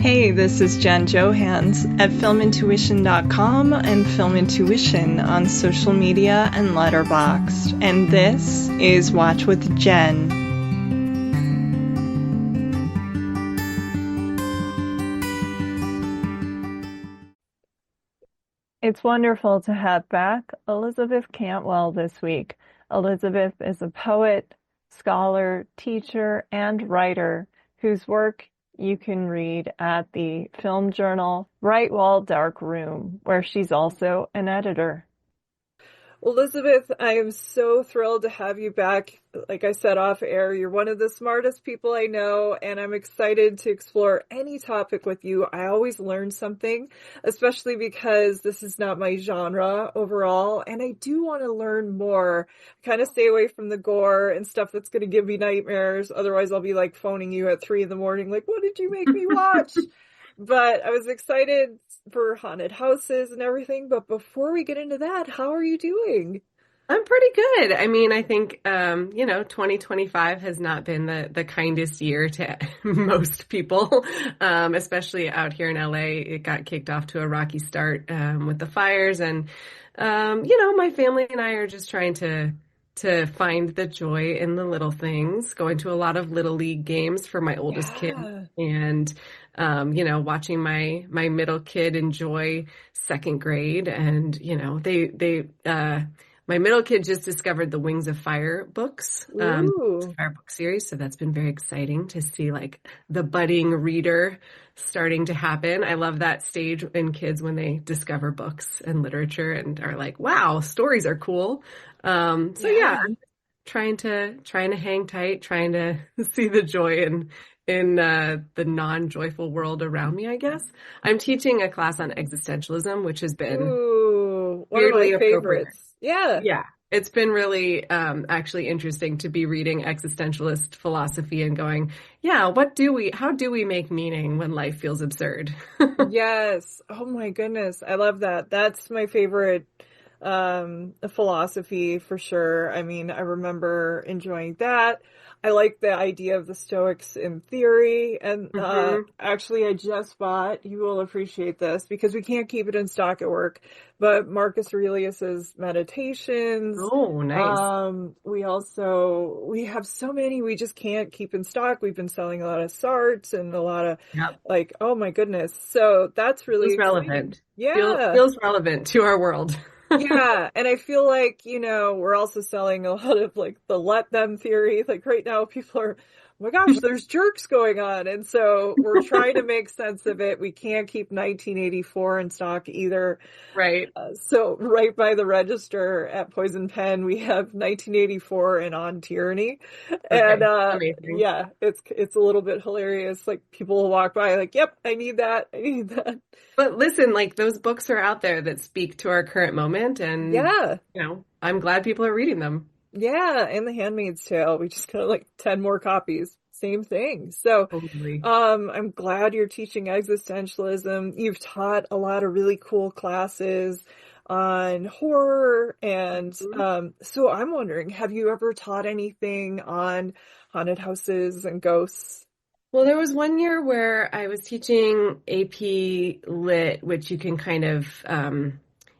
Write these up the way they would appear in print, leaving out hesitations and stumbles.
Hey, this is Jen Johans at filmintuition.com and Film Intuition on social media and Letterboxd. And this is Watch with Jen. It's wonderful to have back Elizabeth Cantwell this week. Elizabeth is a poet, scholar, teacher, and writer whose work you can read at the film journal Bright Wall Dark Room, where she's also an editor. Elizabeth, I am so thrilled to have you back. Like I said off air, you're one of the smartest people I know, and I'm excited to explore any topic with you. I always learn something, especially because this is not my genre overall, and I do want to learn more. Kind of stay away from the gore and stuff that's going to give me nightmares. Otherwise, I'll be like phoning you at 3 a.m, like, what did you make me watch? But I was excited for haunted houses and everything. But before we get into that, how are you doing? I'm pretty good. I mean, I think, 2025 has not been the kindest year to most people, especially out here in LA. It got kicked off to a rocky start with the fires. And, my family and I are just trying to find the joy in the little things, going to a lot of little league games for my oldest kid and, watching my middle kid enjoy second grade. And, my middle kid just discovered the Wings of Fire books, Fire book series. So that's been very exciting to see like the budding reader starting to happen. I love that stage in kids when they discover books and literature and are like, wow, stories are cool. I'm trying to hang tight, trying to see the joy in the non-joyful world around me, I guess. I'm teaching a class on existentialism, which has been one of my favorites. Yeah. It's been really actually interesting to be reading existentialist philosophy and going, how do we make meaning when life feels absurd? Yes. Oh my goodness. I love that. That's my favorite philosophy for sure. I mean, I remember enjoying that. I like the idea of the Stoics in theory. And actually, I just bought, you will appreciate this because we can't keep it in stock at work, but Marcus Aurelius's Meditations. Oh, nice. We have so many we just can't keep in stock. We've been selling a lot of Sartres and a lot of like, oh my goodness. So that's really relevant. Yeah. Feels relevant to our world. Yeah, and I feel like, we're also selling a lot of like the let them theory. Like right now people are, oh my gosh, there's jerks going on. And so we're trying to make sense of it. We can't keep 1984 in stock either. Right. So right by the register at Poison Pen, we have 1984 and On Tyranny. And it's a little bit hilarious. Like people will walk by like, yep, I need that. But listen, like those books are out there that speak to our current moment and I'm glad people are reading them. Yeah, and The Handmaid's Tale. We just got like 10 more copies. Same thing. So I'm glad you're teaching existentialism. You've taught a lot of really cool classes on horror and so I'm wondering, have you ever taught anything on haunted houses and ghosts? Well, there was one year where I was teaching AP Lit, which you can kind of,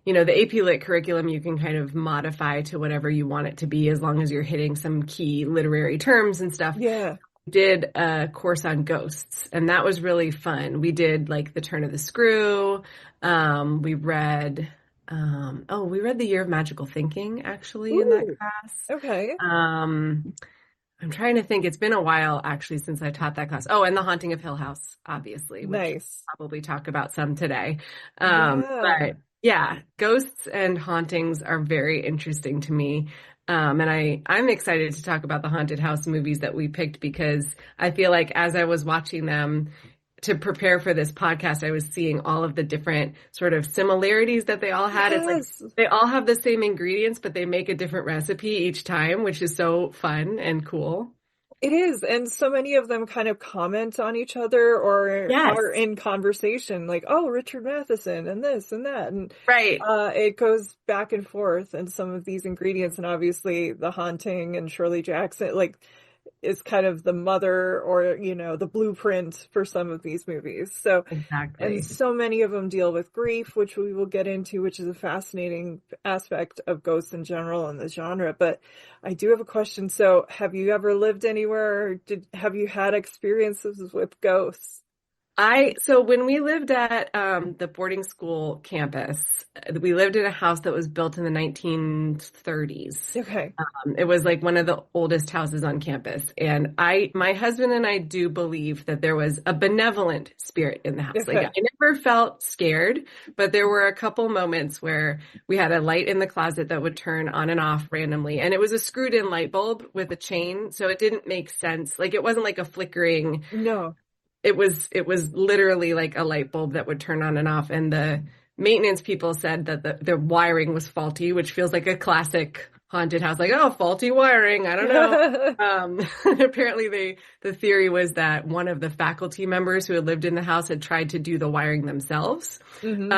the AP Lit curriculum, you can kind of modify to whatever you want it to be as long as you're hitting some key literary terms and stuff. Yeah. Did a course on ghosts, and that was really fun. We did like The Turn of the Screw. We read The Year of Magical Thinking actually in that class. Okay. I'm trying to think. It's been a while, actually, since I taught that class. Oh, and The Haunting of Hill House, obviously. Which nice. We'll probably talk about some today. But yeah, ghosts and hauntings are very interesting to me. And I'm excited to talk about the haunted house movies that we picked because I feel like as I was watching them to prepare for this podcast, I was seeing all of the different sort of similarities that they all had. Yes. It's like they all have the same ingredients, but they make a different recipe each time, which is so fun and cool. It is. And so many of them kind of comment on each other or are in conversation like, oh, Richard Matheson and this and that. And it goes back and forth and some of these ingredients and obviously The Haunting and Shirley Jackson, like is kind of the mother or, the blueprint for some of these movies. So, and Exactly. so many of them deal with grief, which we will get into, which is a fascinating aspect of ghosts in general and the genre. But I do have a question. So have you ever lived anywhere? Or have you had experiences with ghosts? So when we lived at the boarding school campus, we lived in a house that was built in the 1930s. Okay. It was like one of the oldest houses on campus. And my husband and I do believe that there was a benevolent spirit in the house. Like Okay. I never felt scared, but there were a couple moments where we had a light in the closet that would turn on and off randomly. And it was a screwed in light bulb with a chain. So it didn't make sense. Like it wasn't like a flickering. No. It was literally like a light bulb that would turn on and off. And the maintenance people said that the wiring was faulty, which feels like a classic haunted house, like, oh, faulty wiring. I don't know. Apparently the theory was that one of the faculty members who had lived in the house had tried to do the wiring themselves, Hmm.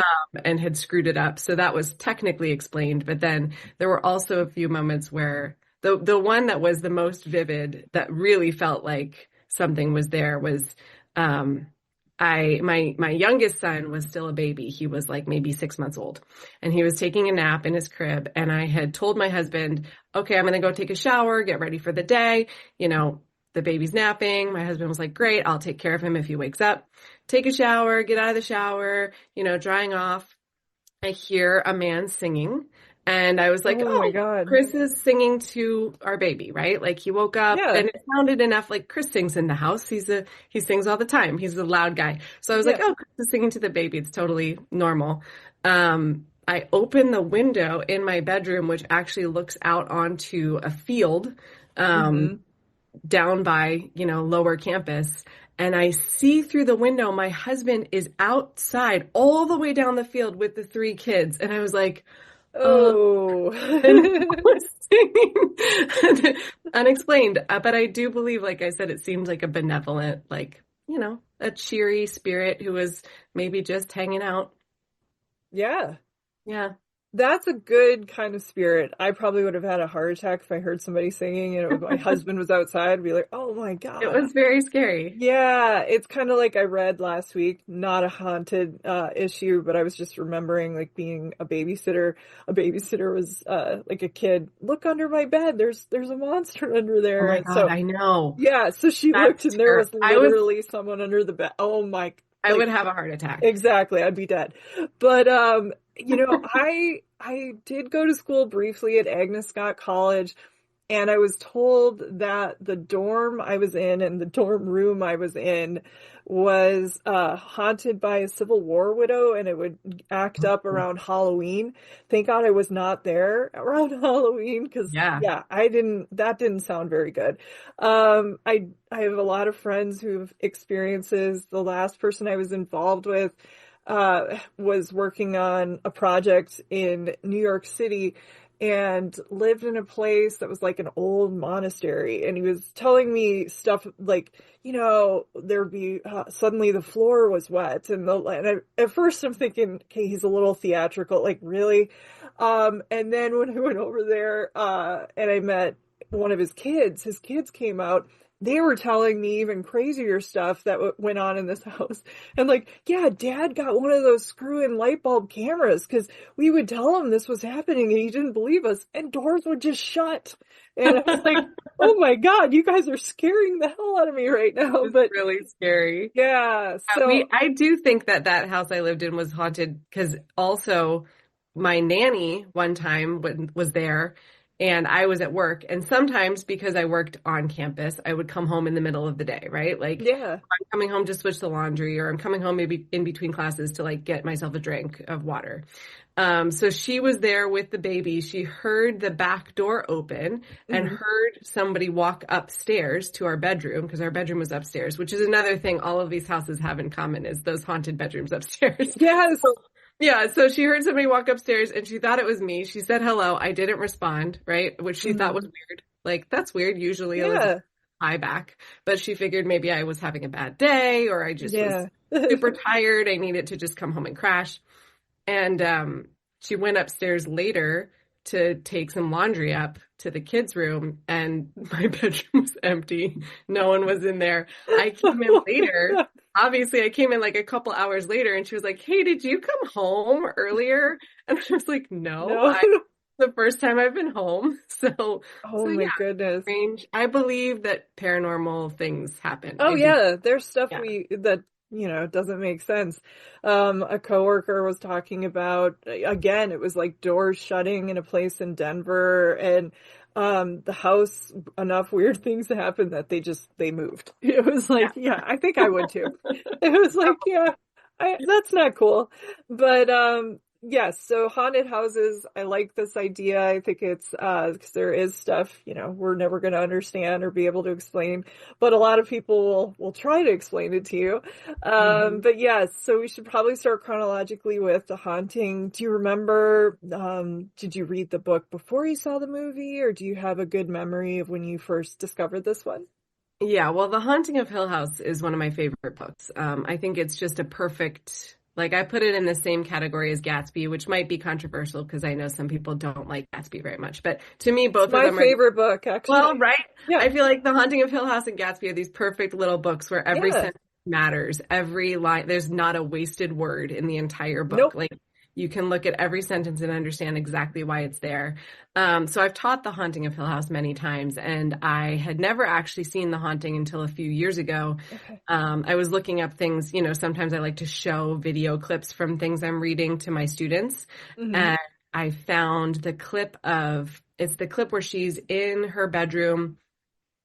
and had screwed it up. So that was technically explained. But then there were also a few moments where the one that was the most vivid that really felt like something was there was, my youngest son was still a baby. He was like maybe 6 months old, and he was taking a nap in his crib. And I had told my husband, okay, I'm going to go take a shower, get ready for the day. The baby's napping. My husband was like, great, I'll take care of him if he wakes up. Take a shower, get out of the shower, drying off. I hear a man singing, and I was like, Oh my oh, God. Chris is singing to our baby, right? Like he woke up Yeah. and it sounded enough like Chris sings in the house. He sings all the time. He's a loud guy. So I was like, Yeah. oh, Chris is singing to the baby. It's totally normal. I open the window in my bedroom, which actually looks out onto a field, Hmm. down by, lower campus. And I see through the window, my husband is outside all the way down the field with the three kids. And I was like, Oh. and was singing unexplained. But I do believe, like I said, it seemed like a benevolent, like, a cheery spirit who was maybe just hanging out. Yeah. Yeah. That's a good kind of spirit. I probably would have had a heart attack if I heard somebody singing and my husband was outside. I'd be like, oh my It God. was very scary. Yeah, it's kind of like I read last week, not a haunted issue, but I was just remembering like being a babysitter. A babysitter was like a kid, look under my bed. There's a monster under Oh there. my And God, so I know. yeah, so she looked That's and there terrible. was literally someone under the bed. Oh my, I like would have a heart attack. exactly, I'd be dead. But I did go to school briefly at Agnes Scott College, and I was told that the dorm I was in and the dorm room I was in was haunted by a Civil War widow, and it would act up around Halloween. Thank God I was not there around Halloween because Yeah. yeah, that didn't sound very good. I have a lot of friends who've experiences. The last person I was involved with was working on a project in New York City and lived in a place that was like an old monastery. And he was telling me stuff like, there'd be suddenly the floor was wet. At first I'm thinking, okay, he's a little theatrical, like really? And then when I went over there and I met one of his kids came out. They were telling me even crazier stuff that went on in this house. And like, yeah, Dad got one of those screw-in light bulb cameras because we would tell him this was happening and he didn't believe us, and doors would just shut. And I was like, oh my God, you guys are scaring the hell out of me right now. It's But really scary. yeah, so I do think that house I lived in was haunted because also my nanny one time was there and I was at work. And sometimes because I worked on campus, I would come home in the middle of the day, right? Like yeah. I'm coming home to switch the laundry, or I'm coming home maybe in between classes to like get myself a drink of water. So she was there with the baby. She heard the back door open and Mhm. heard somebody walk upstairs to our bedroom, because our bedroom was upstairs, which is another thing all of these houses have in common, is those haunted bedrooms upstairs. Yes. Yeah, so she heard somebody walk upstairs and she thought it was me. She said hello. I didn't respond, right? Which she thought Mhm. was weird. Like, that's weird. Usually Elizabeth Yeah. hi back. But she figured maybe I was having a bad day, or I just was Yeah. super tired. I needed to just come home and crash. And she went upstairs later to take some laundry up. to the kids' room and my bedroom was empty. No one was in there. I came in later. Obviously, I came in like a couple hours later and she was like, "Hey, did you come home earlier?" And I was like, "No, No. I the first time I've been home." Oh So my yeah, goodness. strange. I believe that paranormal things happen. Oh I do. yeah, there's stuff Yeah. that doesn't make sense. A coworker was talking about, again, it was like doors shutting in a place in Denver, and the house, enough weird things happened that they moved. It was like, yeah, I think I would too. It was like, yeah, that's not cool. But yes, so haunted houses, I like this idea. I think it's 'cause there is stuff, we're never going to understand or be able to explain, but a lot of people will try to explain it to you. Mhm. But yes, so we should probably start chronologically with The Haunting. Do you remember, did you read the book before you saw the movie, or do you have a good memory of when you first discovered this one? Yeah, well, The Haunting of Hill House is one of my favorite books. I think it's just a perfect, like, I put it in the same category as Gatsby, which might be controversial because I know some people don't like Gatsby very much. But to me, It's both of my them are, favorite book, well, actually. right? Yeah. I feel like The Haunting of Hill House and Gatsby are these perfect little books where every Yeah. sentence matters, every line, there's not a wasted word in the entire book. Nope. Like, you can look at every sentence and understand exactly why it's there. So I've taught The Haunting of Hill House many times, and I had never actually seen The Haunting until a few years ago. Okay. I was looking up things, sometimes I like to show video clips from things I'm reading to my students. Hmm. And I found it's the clip where she's in her bedroom.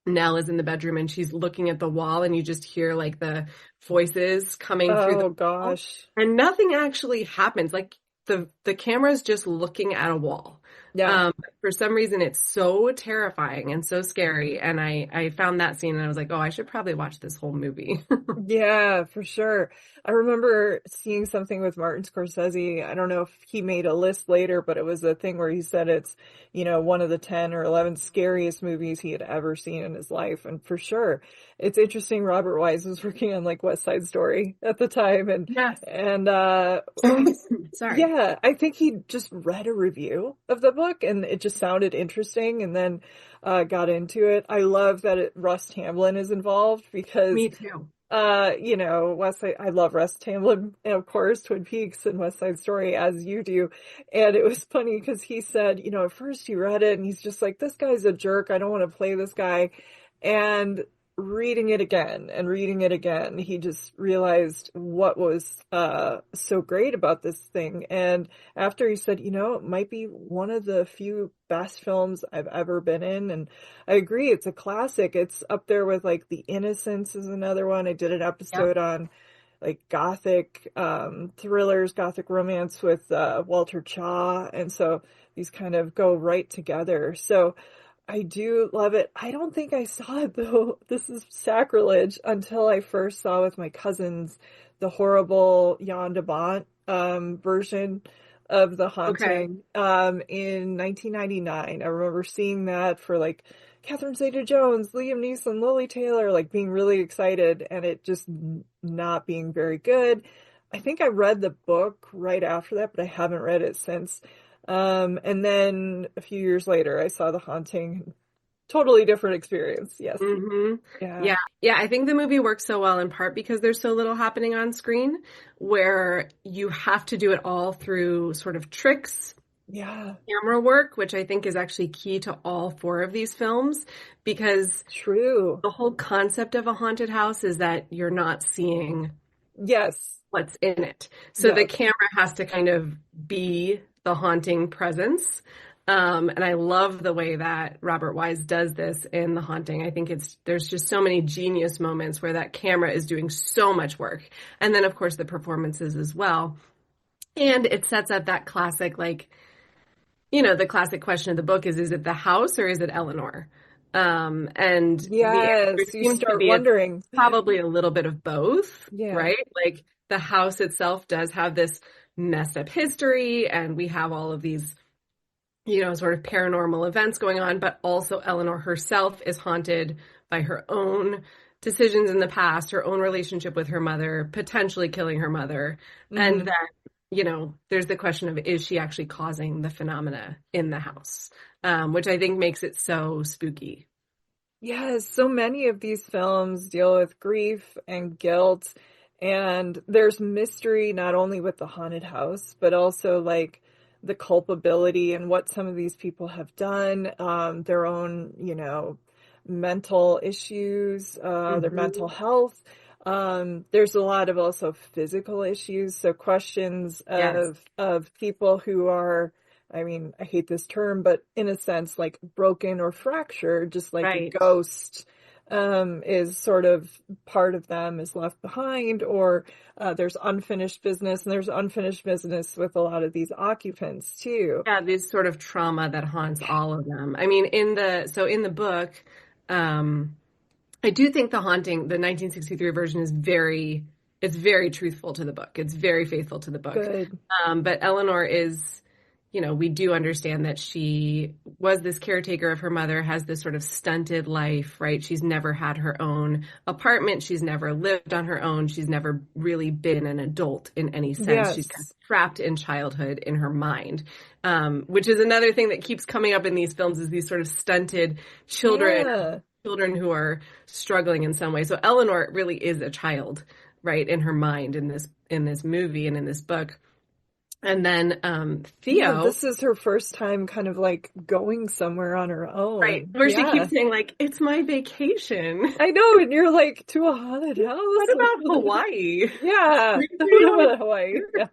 Nell is in the bedroom and she's looking at the wall and you just hear like the voices coming through the Oh wall gosh. and nothing actually happens. Like the camera's just looking at a wall. Yeah. For some reason it's so terrifying and so scary. And I found that scene and I was like, oh, I should probably watch this whole movie. Yeah, for sure. I remember seeing something with Martin Scorsese. I don't know if he made a list later, but it was a thing where he said it's, one of the 10 or 11 scariest movies he had ever seen in his life. And for sure, it's interesting. Robert Wise was working on like West Side Story at the time. Yes. And, Sorry. yeah, I think he just read a review of the book and it just sounded interesting, and then, got into it. I love that Russ Tamblyn is involved because Me too. West Side, I love Russ Tamblyn, and of course, Twin Peaks and West Side Story, as you do. And it was funny because he said, at first he read it and he's just like, this guy's a jerk. I don't want to play this guy. And reading it again and reading it again, he just realized what was so great about this thing. And after he said, it might be one of the few best films I've ever been in. And I agree, it's a classic. It's up there with like The Innocents is another one. I did an Yep. episode on like gothic thrillers, gothic romance with Walter Chaw. And so these kind of go right together. So I do love it. I don't think I saw it though. This is sacrilege until I first saw with my cousins the horrible Jan de Bont version of The Okay. Haunting in 1999. I remember seeing that for like Catherine Zeta-Jones, Liam Neeson, Lily Taylor, like being really excited, and it just not being very good. I think I read the book right after that, but I haven't read it since. And then a few years later, I saw The Haunting. Totally different experience. Yes. Hmm. Yeah. Yeah. Yeah. I think the movie works so well in part because there's so little happening on screen where you have to do it all through sort of tricks, Yeah. camera work, which I think is actually key to all four of these films because True. the whole concept of a haunted house is that you're not seeing Yes. what's in it. So the Yes. camera has to kind of be the haunting presence. And I love the way that Robert Wise does this in The Haunting. I think there's just so many genius moments where that camera is doing so much work. And then, of course, the performances as well. And it sets up that classic, like, the classic question of the book is it the house or is it Eleanor? And the answer Yes. You seems to start be it's wondering. probably a little bit of both, Yeah. right? Like the house itself does have this messed up history, and we have all of these, sort of paranormal events going on, but also Eleanor herself is haunted by her own decisions in the past, her own relationship with her mother, potentially killing her mother. And Hmm. then, there's the question of is she actually causing the phenomena in the house? which I think makes it so spooky. Yes, so many of these films deal with grief and guilt, and there's mystery not only with the haunted house, but also like the culpability and what some of these people have done, their own, mental issues, their mental Hmm. health. There's a lot of also physical issues, so questions Yes, of people who are, I mean, I hate this term, but in a sense, like broken or fractured, just like a right. ghost, is sort of part of them is left behind, or there's unfinished business, and there's unfinished business with a lot of these occupants too. Yeah, this sort of trauma that haunts all of them. I mean, in the book, um, I do think the haunting, the 1963 version it's very truthful to the book. It's very faithful to the book. Good. But Eleanor is, we do understand that she was this caretaker of her mother, has this sort of stunted life, right? She's never had her own apartment. She's never lived on her own. She's never really been an adult in any sense. She's kind Yes. of trapped in childhood in her mind, which is another thing that keeps coming up in these films is these sort of stunted children Yeah. children who are struggling in some way. So Eleanor really is a child, right, in her mind in this movie and in this book. And then Yeah, Theo, this is her first time kind of like going somewhere on her right, own. where she Yeah. keeps saying like, "It's my vacation." I know, and you're like, to a haunted What about house? Hawaii? Yeah. We What don't about Hawaii? Yeah.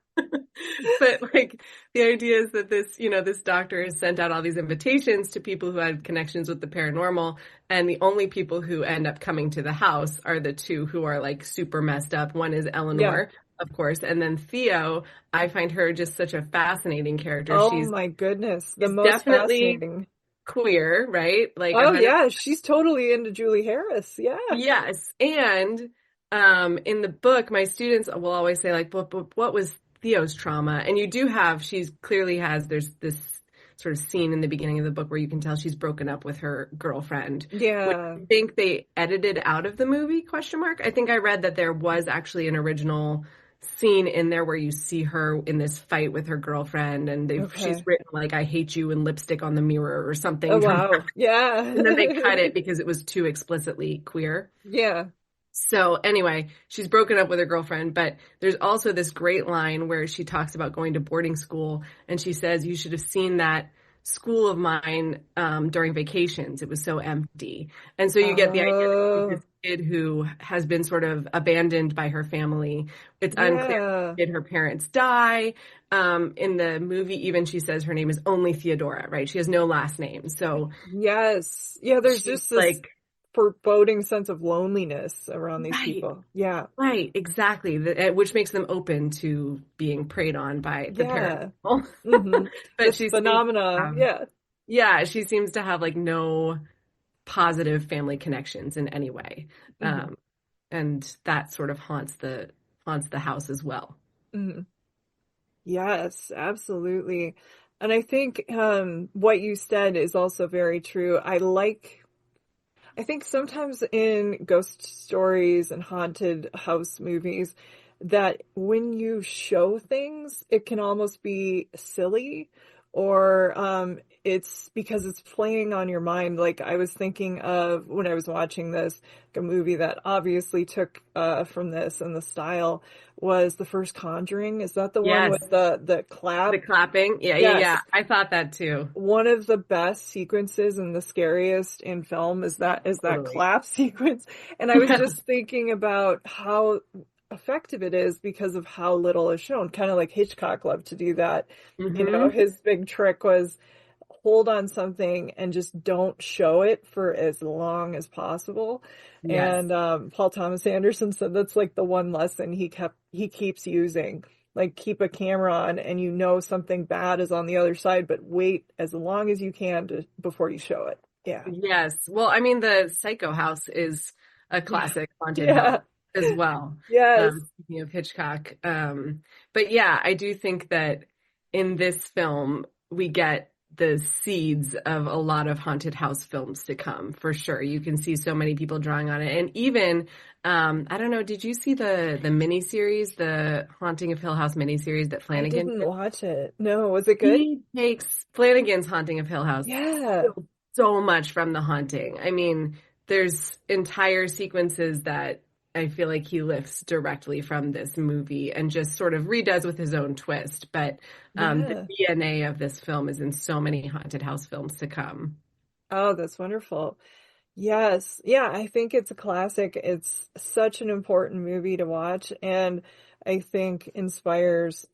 But like the idea is that this doctor has sent out all these invitations to people who had connections with the paranormal, and the only people who end up coming to the house are the two who are like super messed up. One is Yeah. Eleanor, of course, and then Theo. I find her just such a fascinating character. Oh my goodness. The She's most definitely fascinating. queer, right? Like Oh 100. yeah, she's totally into Julie Harris. Yeah. Yes. And in the book, my students will always say, like, what was Theo's trauma? And you do have, she's clearly has, there's this sort of scene in the beginning of the book where you can tell she's broken up with her girlfriend, which Yeah. I think they edited out of the movie, question mark. I think I read that there was actually an original scene in there where you see her in this fight with her girlfriend and she's Okay. written like, I hate you in lipstick on the mirror or Oh something dramatic. wow. Yeah. And then they cut it because it was too explicitly queer. Yeah. So anyway, she's broken up with her girlfriend, but there's also this great line where she talks about going to boarding school and she says, you should have seen that school of mine during vacations. It was so empty. And so you get the idea that she's Oh, this kid who has been sort of abandoned by her family. It's unclear, yeah. did her parents die? In the movie, even she says her name is only Theodora, right? She has no last name. So Yes. Yeah, there's she's just this like, foreboding sense of loneliness around these right. people. Yeah. Right, exactly. Which makes them open to being preyed on by the Yeah. paranormal. Hmm. But This she seems to phenomena. have, Yeah. yeah, she seems to have like no positive family connections in any way. Hmm. Um, and that sort of haunts the house as well. Hmm. Yes, absolutely. And I think what you said is also very true. I think sometimes in ghost stories and haunted house movies that when you show things, it can almost be silly or it's because it's playing on your mind. Like I was thinking of when I was watching this, a movie that obviously took from this and the style was the first Conjuring. Is that the one Yes, with the clap? the clapping. Yeah, yeah, Yes, yeah. I thought that too. one of the best sequences and the scariest in film is that Totally. clap sequence. And I was just thinking about how effective it is because of how little is shown. Kind of like Hitchcock loved to do that. Hmm. His big trick was hold on something and just don't show it for as long as possible. Yes. And Paul Thomas Anderson said that's like the one lesson he keeps using. Like keep a camera on and something bad is on the other side, but wait as long as you can before you show it. Yeah. Yes. Well, I mean, the Psycho House is a Yeah. classic haunted house Yeah. as well. Yes. Speaking of Hitchcock. But yeah, I do think that in this film, we get the seeds of a lot of haunted house films to come, for sure. You can see so many people drawing on it. And even, I don't know, did you see the miniseries, the Haunting of Hill House miniseries that I Flanagan didn't did? watch it. No, was it good? He takes Flanagan's Haunting of Hill House Yeah. so, so much from The Haunting. I mean, there's entire sequences that I feel like he lifts directly from this movie and just sort of redoes with his own twist. But the Yeah. DNA of this film is in so many haunted house films to come. Oh, that's wonderful. Yes. Yeah, I think it's a classic. It's such an important movie to watch, and I think inspires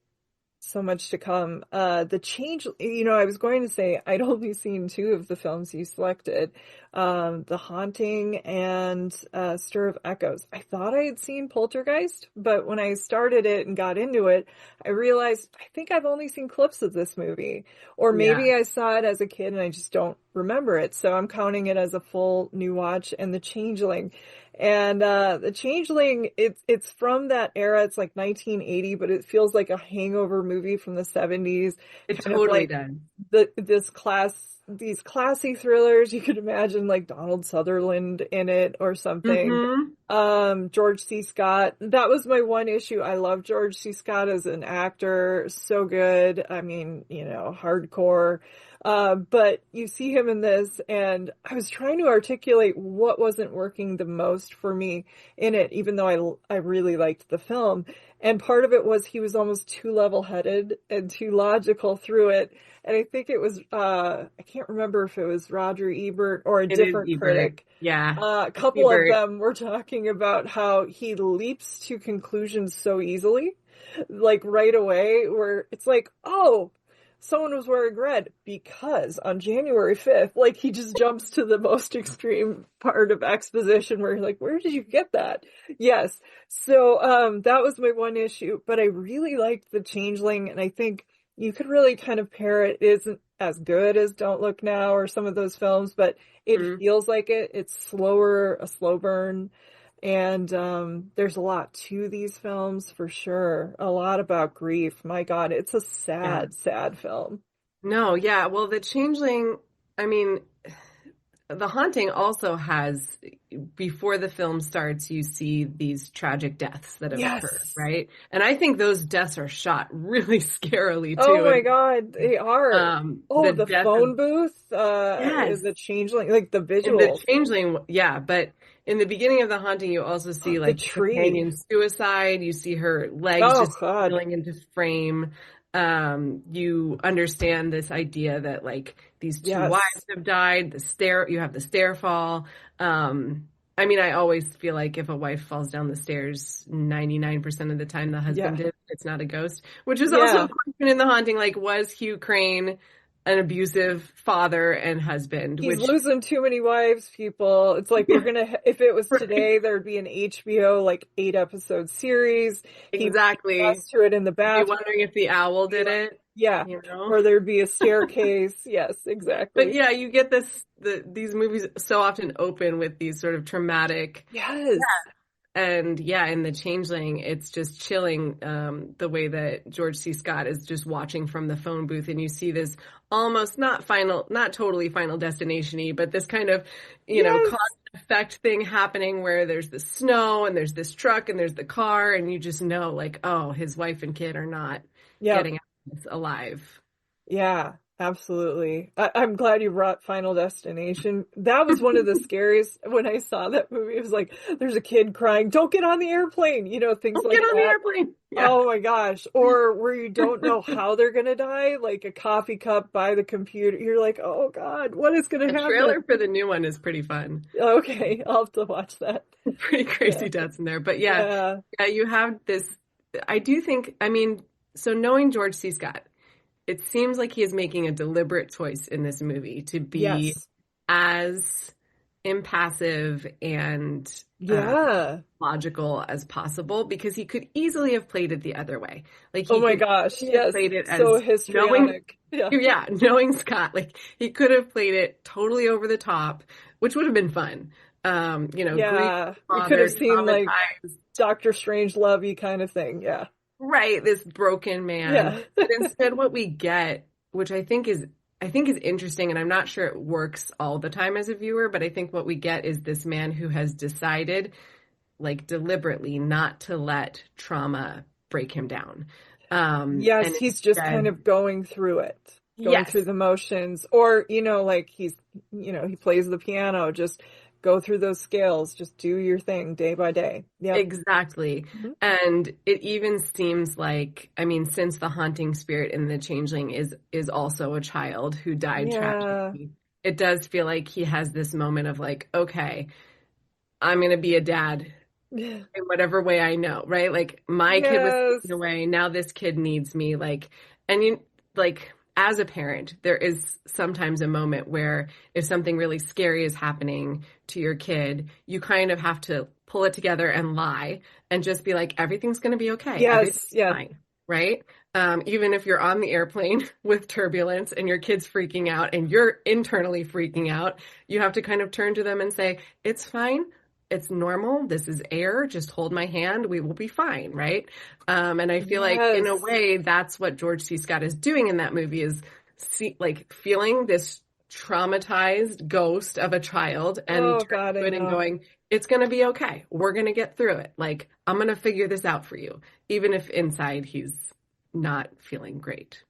so much to come. The change, I was going to say I'd only seen two of the films you selected, The Haunting and Stir of Echoes. I thought I had seen Poltergeist, but when I started it and got into it, I realized I think I've only seen clips of this movie, or Yeah, maybe I saw it as a kid and I just don't remember it. So I'm counting it as a full new watch. And The Changeling. And The Changeling, it's from that era. It's like 1980, but it feels like a hangover movie from the 70s, it kind of totally like does. these classy thrillers. You could imagine like Donald Sutherland in it or something. Hmm. George C. Scott. That was my one issue. I love George C. Scott as an actor. So good. I mean, hardcore. But you see him in this, and I was trying to articulate what wasn't working the most for me in it, even though I really liked the film. And part of it was he was almost too level-headed and too logical through it. And I think it was, I can't remember if it was Roger Ebert or a It is different Ebert. critic. Yeah, A couple of Ebert. them were talking about how he leaps to conclusions so easily, like right away, where it's like, oh, someone was wearing red because on January 5th, like he just jumps to the most extreme part of exposition where you're like, where did you get that? Yes. So, that was my one issue, but I really liked The Changeling, and I think you could really kind of pair it. It isn't as good as Don't Look Now or some of those films, but it Mhm. feels like it. It's slower, a slow burn. And there's a lot to these films for sure. A lot about grief. My God, it's a Yeah. sad, sad film. No, yeah. Well, The Changeling, I mean, The Haunting also has, before the film starts, you see these tragic deaths that have occurred, Yes. right? And I think those deaths are shot really scarily Oh too. my And God, they are. Oh, the the death of, phone booth, yes, the changeling, like the in The visuals, Changeling, yeah, but in the beginning of The Haunting, you also see the like the tree. companion suicide. You see her legs Oh just God. peeling into frame. You understand this idea that like these two Yes. wives have died. You have the stair fall. I mean, I always feel like if a wife falls down the stairs, 99% of the time the husband Yeah. did. It's not a ghost, which is also a Yeah. question in The Haunting. Like, was Hugh Crane an abusive father and husband? He's Which, losing too many wives, people. It's like if it was right. today, there'd be an HBO like 8 episode series. He'd Exactly. confess to it in the Be bathroom. wondering if the owl Be did like, it, yeah, you know? or there'd be a staircase. Yes, But exactly. yeah, you get these movies so often open with these sort of traumatic, Yes. and yeah, in The Changeling, it's just chilling, the way that George C. Scott is just watching from the phone booth, and you see this almost not totally Final Destination-y, but this kind of, cause Yes. and effect thing happening where there's the snow and there's this truck and there's the car, and you just know like, oh, his wife and kid are not Yep. getting out of this alive. Yeah, absolutely. I'm glad you brought Final Destination. That was one of the scariest when I saw that movie. It was like, there's a kid crying, don't get on the airplane, things Don't get like on the that. airplane. Yeah. Oh my gosh. Or where you don't know how they're gonna die, like a coffee cup by the computer. You're like, oh God, what is gonna The happen? trailer for the new one is pretty fun. Okay, I'll have to watch that. Pretty Yeah. crazy deaths in there. But yeah, Yeah. yeah, you have this. I do think, I mean, so knowing George C. Scott, it seems like he is making a deliberate choice in this movie to be Yes. as impassive and uh, Yeah. logical as possible because he could easily have played it the other way. Like Oh he my could gosh. easily have Yes. played it So as knowing, histrionic. Yeah. yeah, knowing Scott. Like he could have played it totally over the top, which would have been fun. Grief, Yeah. We could father, have seen like traumatized, Doctor Strange lovey kind of thing. Yeah. right, this broken man. Yeah. But instead, what we get, which I think is I think is interesting, and I'm not sure it works all the time as a viewer, but I think what we get is this man who has decided, like deliberately, not to let trauma break him down. Yes, And he's just kind instead, of going through it, going yes, through the motions, or, like he plays the piano, just go through those scales, just do your thing day by day. Yep. exactly. Mhm. And it even seems like, I mean, since the haunting spirit in the changeling is also a child who died Yeah. tragically, it does feel like he has this moment of like, okay, I'm gonna be a dad in whatever way I know, right? Like my kid was Yes. taken away, now this kid needs me. Like, and you like as a parent, there is sometimes a moment where if something really scary is happening to your kid, you kind of have to pull it together and lie and just be like, everything's going to be okay. Everything's Yes. Yeah. fine, right? Even if you're on the airplane with turbulence and your kid's freaking out and you're internally freaking out, you have to kind of turn to them and say, it's fine. It's normal. This is air. Just hold my hand. We will be fine, right? And I feel like in a Yes. way that's what George C. Scott is doing in that movie is feeling this traumatized ghost of a child and Oh turning God, to I it and know. going, it's going to be okay. We're going to get through it. Like, I'm going to figure this out for you, even if inside he's not feeling great.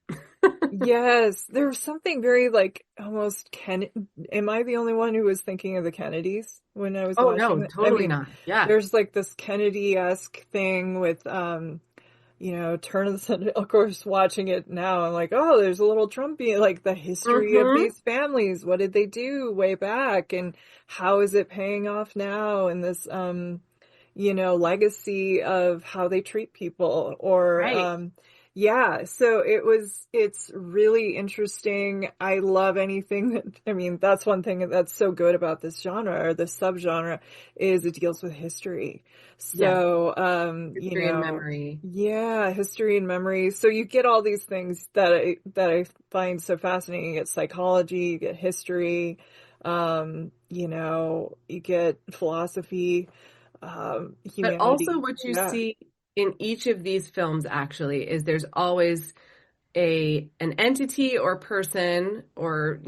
Yes, there was something very like almost am I the only one who was thinking of the Kennedys when I was Oh, watching no, it? I totally mean, not. Yeah. there's like this Kennedy-esque thing with Turn of the Sun. Of course, watching it now, I'm like, oh, there's a little Trumpy, like the history of Mm-hmm. these families. What did they do way back, and how is it paying off now? And this legacy of how they treat people or, Right. yeah, so it's really interesting. I love anything I mean, that's one thing that's so good about this genre or this subgenre is it deals with history. Yes. So, History and memory. yeah, history and memory. So you get all these things that I find so fascinating. You get psychology, you get history, you get philosophy, But also humanities. what you Yeah. see in each of these films actually is there's always an entity or person or,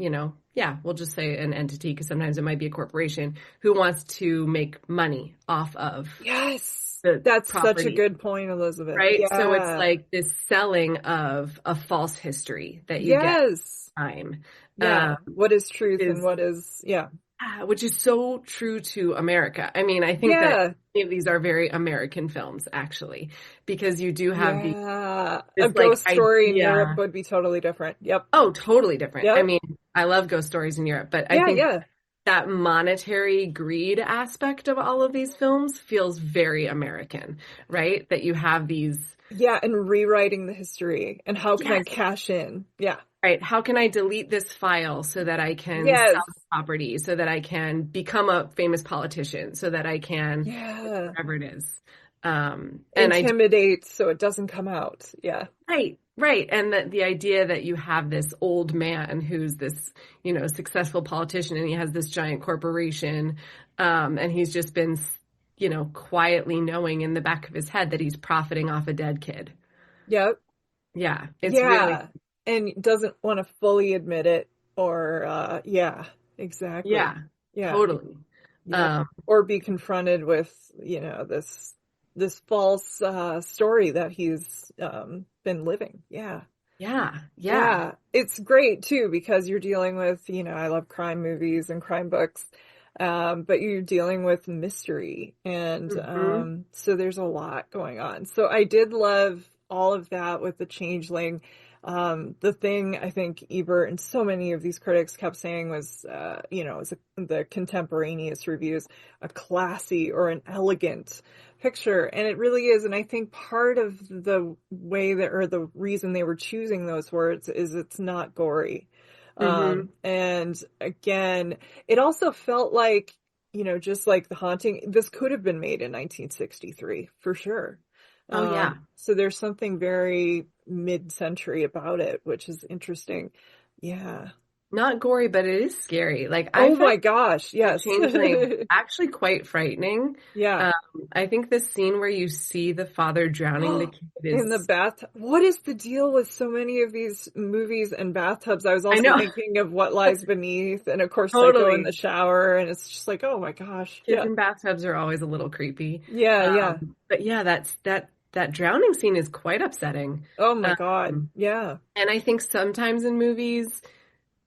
yeah, we'll just say an entity because sometimes it might be a corporation who wants to make money off of Yes. the That's such a property, good point, Elizabeth. right? So it's Yeah. like this selling of a false history that you get Yes. time. Yeah. What is truth and Is what is, yeah. which is so true to America. I mean, I think that Yeah. many of these are very American films, actually, because you do have Yeah. A this like ghost story in Europe idea. would be totally different. Yep. Oh, totally different. I Yep. mean, I love ghost stories in Europe, but I Yeah. think Yeah. that monetary greed aspect of all of these films feels very American, right? That you have these, Yeah. And rewriting the history and how can I yes, cash in? Yeah. right? How can I delete this file so that I can Yes. sell the property, so that I can become a famous politician, so that I can Yeah. whatever it is. And I Intimidate so it doesn't come out. Yeah. right, right. And that the idea that you have this old man who's this, successful politician and he has this giant corporation, and he's just been, quietly knowing in the back of his head that he's profiting off a dead kid. Yep. Yeah, it's really, Yeah. And doesn't want to fully admit it or yeah, exactly. yeah, Yeah. totally. Yep. Um, Or be confronted with, this false story that he's been living. Yeah. yeah, yeah. Yeah. It's great too because you're dealing with, I love crime movies and crime books. But you're dealing with mystery and Hmm. so there's a lot going on. So I did love all of that with the Changeling. The thing I think Ebert and so many of these critics kept saying was, the contemporaneous reviews, a classy or an elegant picture. And it really is. And I think part of the way that, or the reason they were choosing those words is it's not gory. Hmm. And again, it also felt like, just like The Haunting, this could have been made in 1963 for sure. Oh, yeah. So there's something very mid-century about it, which is interesting. Yeah. not gory, but it is scary. Like I Oh found my gosh, The yes. Changeling actually quite frightening. Yeah. Um, I think the scene where you see the father drowning the kid In the is, bath. What is the deal with so many of these movies and bathtubs? I was I also know, thinking of What Lies Beneath and of course Psycho in the totally. shower, and it's just like, oh my gosh. Kids Yeah. in bathtubs are always a little creepy. Yeah, yeah. But yeah, that drowning scene is quite upsetting. Oh my God. Um, Yeah. and I think sometimes in movies,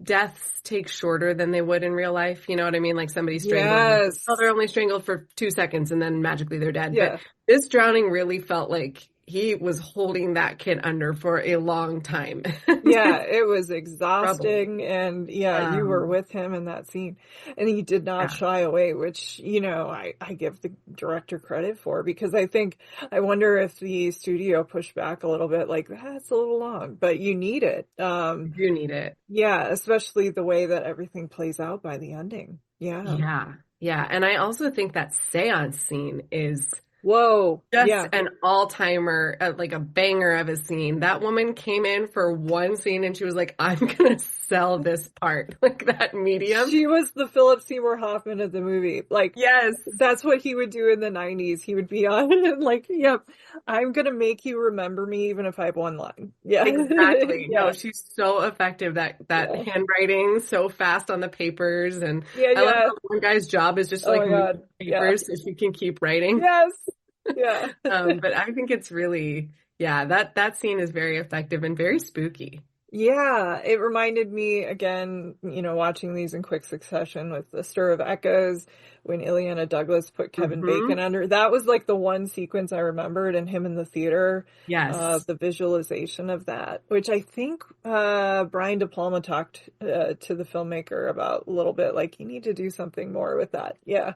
deaths take shorter than they would in real life. You know what I mean? Like somebody strangles, and oh, Yes. they're only strangled for 2 seconds and then magically they're dead. But Yeah. this drowning really felt like he was holding that kid under for a long time. Yeah, it was Trouble. exhausting, and yeah, you were Um, with him in that scene, and he did not yeah. shy away, which, I give the director credit for, because I wonder if the studio pushed back a little bit, like, that's a little long, but you need it. I do need it. Yeah, especially the way that everything plays out by the ending. Yeah. Yeah. Yeah. And I also think that seance scene is Whoa. just Yeah. an all-timer, like a banger of a scene. That woman came in for one scene and she was like, I'm gonna sell this part. Like that medium. She was the Philip Seymour Hoffman of the movie. Like, Yes, that's what he would do in the 90s. He would be on and like, yep, I'm gonna make you remember me even if I have one line. Yeah. exactly. No, Yeah. she's so effective. That Yeah. handwriting so fast on the papers. And Yeah. I love Yeah. how one guy's job is just to Oh like my move God. Yeah. papers so she can keep writing. Yes. Yeah. But I think it's really, yeah, that scene is very effective and very spooky. Yeah, it reminded me again, watching these in quick succession with the Stir of Echoes when Ileana Douglas put Kevin Bacon Hmm. under. That was like the one sequence I remembered, and him in the theater, Yes. the visualization of that, which I think Brian De Palma talked to the filmmaker about a little bit, like, you need to do something more with that. Yeah,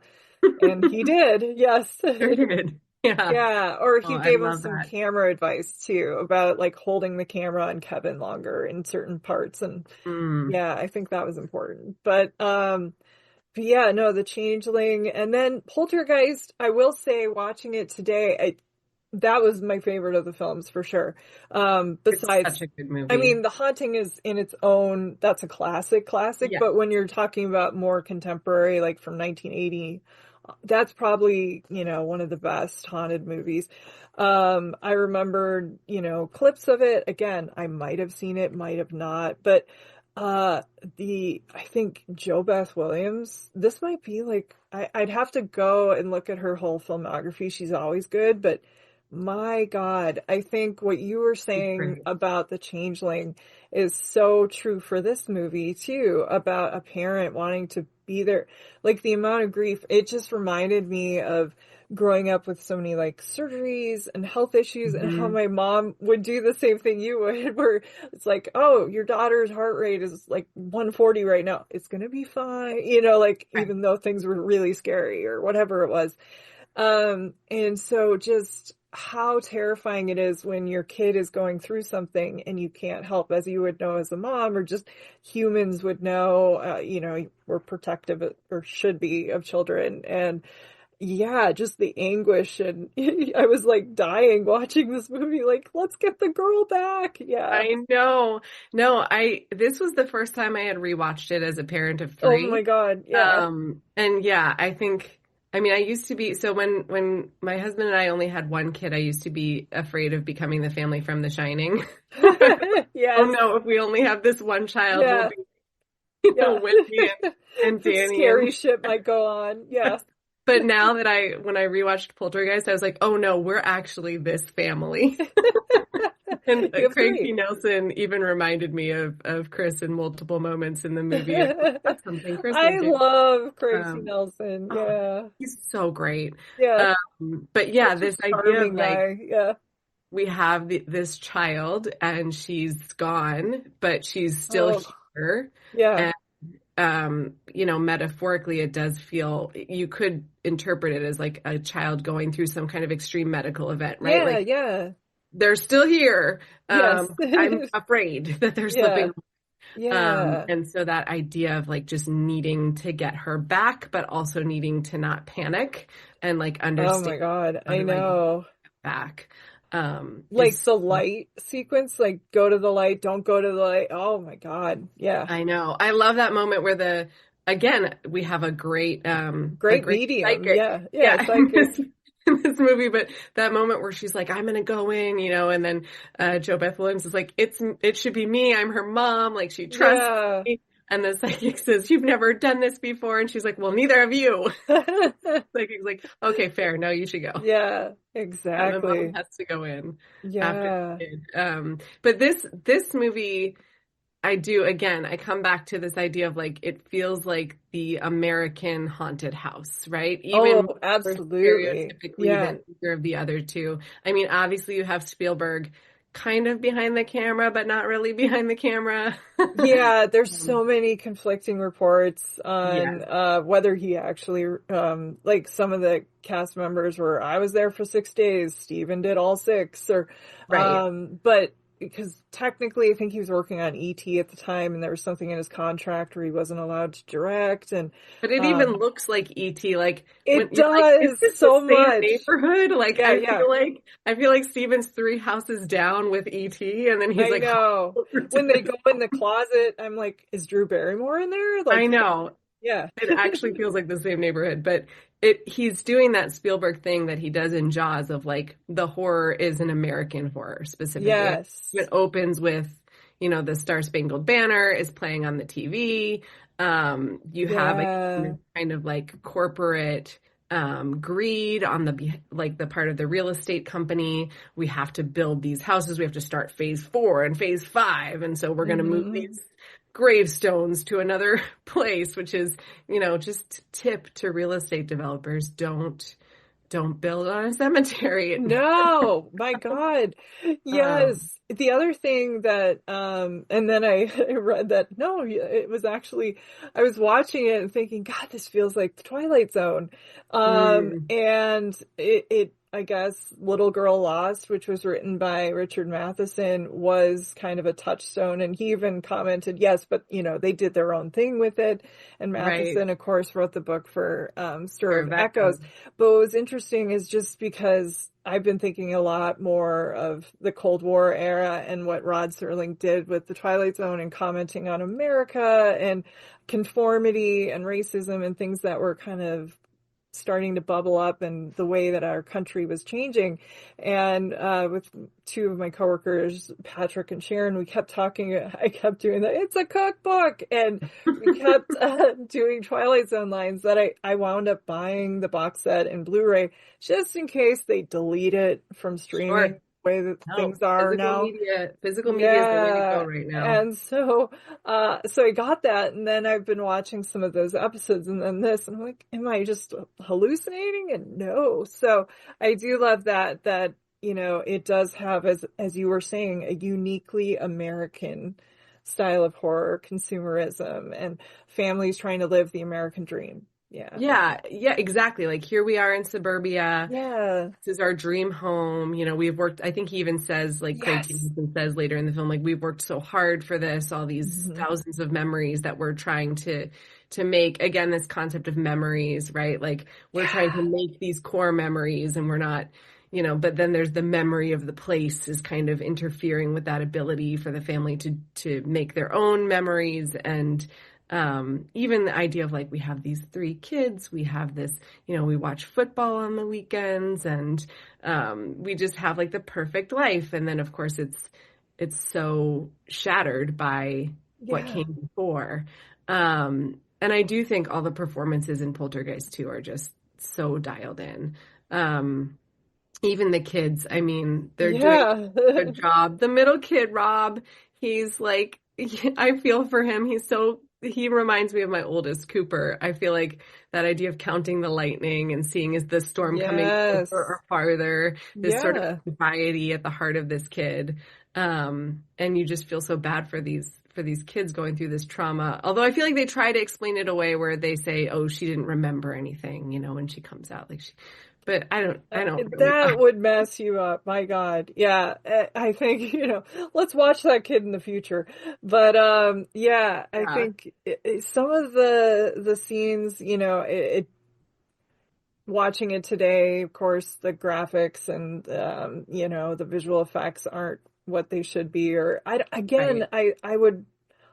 and he did. Yes. Very good. Yeah. Yeah, or Oh, he I gave him love some that. camera advice too about like holding the camera on Kevin longer in certain parts, and Mm. yeah, I think that was important. But yeah, no, The Changeling, and then Poltergeist, I will say watching it today, that was my favorite of the films for sure. It's Besides, such a good I movie. mean, The Haunting is in its own, that's a classic, Yeah. but when you're talking about more contemporary, like from 1980, that's probably, one of the best haunted movies. I remembered, clips of it. Again, I might have seen it, might have not, but I think Jo Beth Williams, this might be like, I'd have to go and look at her whole filmography. She's always good, but my God, I think what you were She's saying great. about The Changeling is so true for this movie too, about a parent wanting to be there. Like the amount of grief, it just reminded me of growing up with so many like surgeries and health issues, and how Hmm. my mom would do the same thing you would, where it's like, oh, your daughter's heart rate is like 140 right now. It's gonna be fine. Like Right. even though things were really scary or whatever it was. And so just how terrifying it is when your kid is going through something and you can't help, as you would know as a mom, or just humans would know, we're protective or should be of children. And yeah, just the anguish. And I was like dying watching this movie, like, let's get the girl back. Yeah. I know. No, this was the first time I had rewatched it as a parent of Oh my three. God. Yeah. And yeah, I mean, I used to be, so when my husband and I only had one kid, I used to be afraid of becoming the family from The Shining. Oh Yes. no, if we only have this one child, we'll Yeah. be, Yeah. Wendy and Danny Scary and, shit might go on. Yeah. but now that when I rewatched Poltergeist, I was like, oh no, we're actually this family. And You have Craig T. three. Nelson even reminded me of Chris in multiple moments in the movie. And that's something Chris I would do. love Crazy Um, Nelson. oh, Yeah. he's so great. Yeah. But yeah, Such a this idea of charming like, guy. Yeah. we have this child and she's gone, but she's still Oh, here. yeah. And, metaphorically, it does feel, you could interpret it as like a child going through some kind of extreme medical event, right? Yeah. Like Yeah. they're still here. Yes. I'm afraid that they're Yeah. slipping. Yeah. And so that idea of like just needing to get her back, but also needing to not panic and like Oh my understand God. how I do I get know. back. Like is, the light sequence, like go to the light, don't go to the light. Oh my God. Yeah. I know. I love that moment where again, we have a Great great medium. psychic. Yeah. Yeah. Yeah, Psychic. in this movie, but that moment where she's like, I'm gonna go in, and then Joe Beth Williams is like, it should be me. I'm her mom. Like she trusts Yeah. me. And the psychic says, you've never done this before. And she's like, well, neither have you. Psychic's like, okay, fair. No, you should go. Yeah, And the mom exactly. has to go in after Yeah. the kid. But this movie, I come back to this idea of like, it feels like the American haunted house, right? Even Oh, more absolutely. stereotypically Yeah. than either of the other two. I mean, obviously you have Spielberg kind of behind the camera, but not really behind the camera. Yeah, there's so many conflicting reports Yes, on whether he actually like some of the cast members were I was there for 6 days, Steven did all six or right. but because technically I think he was working on ET at the time and there was something in his contract where he wasn't allowed to direct and But it even um looks like ET, like when it you're like, is does this the so same much. neighborhood? Like Yeah, yeah. I feel like Steven's three houses down with ET, and then he's I like, know. When they go in the closet, I'm like, is Drew Barrymore in there? I Like, know. yeah. It actually feels like the same neighborhood, but he's doing that Spielberg thing that he does in Jaws of like the horror is an American horror specifically. Like, Yes. it opens with, the Star Spangled Banner is playing on the TV. You have Yeah. this kind of like corporate greed on the part of the real estate company. We have to build these houses. We have to start phase 4 and phase 5. And so we're going to move Hmm. these gravestones to another place, which is, just tip to real estate developers. Don't build on a cemetery. No, my God. Um, Yes. The other thing that, and then I, I read that, no, it was actually, I was watching it and thinking, God, this feels like the Twilight Zone. mm, And I guess, Little Girl Lost, which was written by Richard Matheson, was kind of a touchstone. And he even commented, yes, but, they did their own thing with it. And right. Matheson, of course, wrote the book for, Stir of Rebecca. Echoes. But what was interesting is just because I've been thinking a lot more of the Cold War era and what Rod Serling did with the Twilight Zone and commenting on America and conformity and racism and things that were kind of starting to bubble up and the way that our country was changing. And with two of my coworkers, Patrick and Sharon, we kept talking. I kept doing that. It's a cookbook. And we kept doing Twilight Zone lines that I wound up buying the box set and Blu-ray just in case they delete it from streaming Sure. the way that No, things are now. physical media is the way to go Yeah. right now. And so I got that and then I've been watching some of those episodes and then this and I'm like, am I just hallucinating? And no. So I do love that, it does have, as you were saying, a uniquely American style of horror, consumerism and families trying to live the American dream. Yeah. Yeah, yeah, exactly. Like here we are in suburbia. Yeah. This is our dream home. We've worked, I think he even says, like Craig Yes. Kennison says later in the film, like we've worked so hard for this, all these Hmm. thousands of memories that we're trying to make. Again, this concept of memories, right? Like we're trying to Yeah. make these core memories and we're not, but then there's the memory of the place is kind of interfering with that ability for the family to make their own memories. And even the idea of like we have these 3 kids, we have this, we watch football on the weekends, and we just have like the perfect life. And then of course it's so shattered by what Yeah. came before. And I do think all the performances in Poltergeist 2 are just so dialed in. Even the kids, I mean, they're doing Yeah. a good job. The middle kid, Rob, he's like, I feel for him. He reminds me of my oldest, Cooper. I feel like that idea of counting the lightning and seeing is the storm coming closer Yes. or farther, this sort of Yeah. anxiety at the heart of this kid. And you just feel so bad for these kids going through this trauma. Although I feel like they try to explain it away where they say, oh, she didn't remember anything, when she comes out. But I don't really That would mess you up. My God. Yeah. I think, let's watch that kid in the future. But, yeah, I yeah. think some of the scenes, watching it today, of course, the graphics and, the visual effects aren't what they should be. Or Right. I would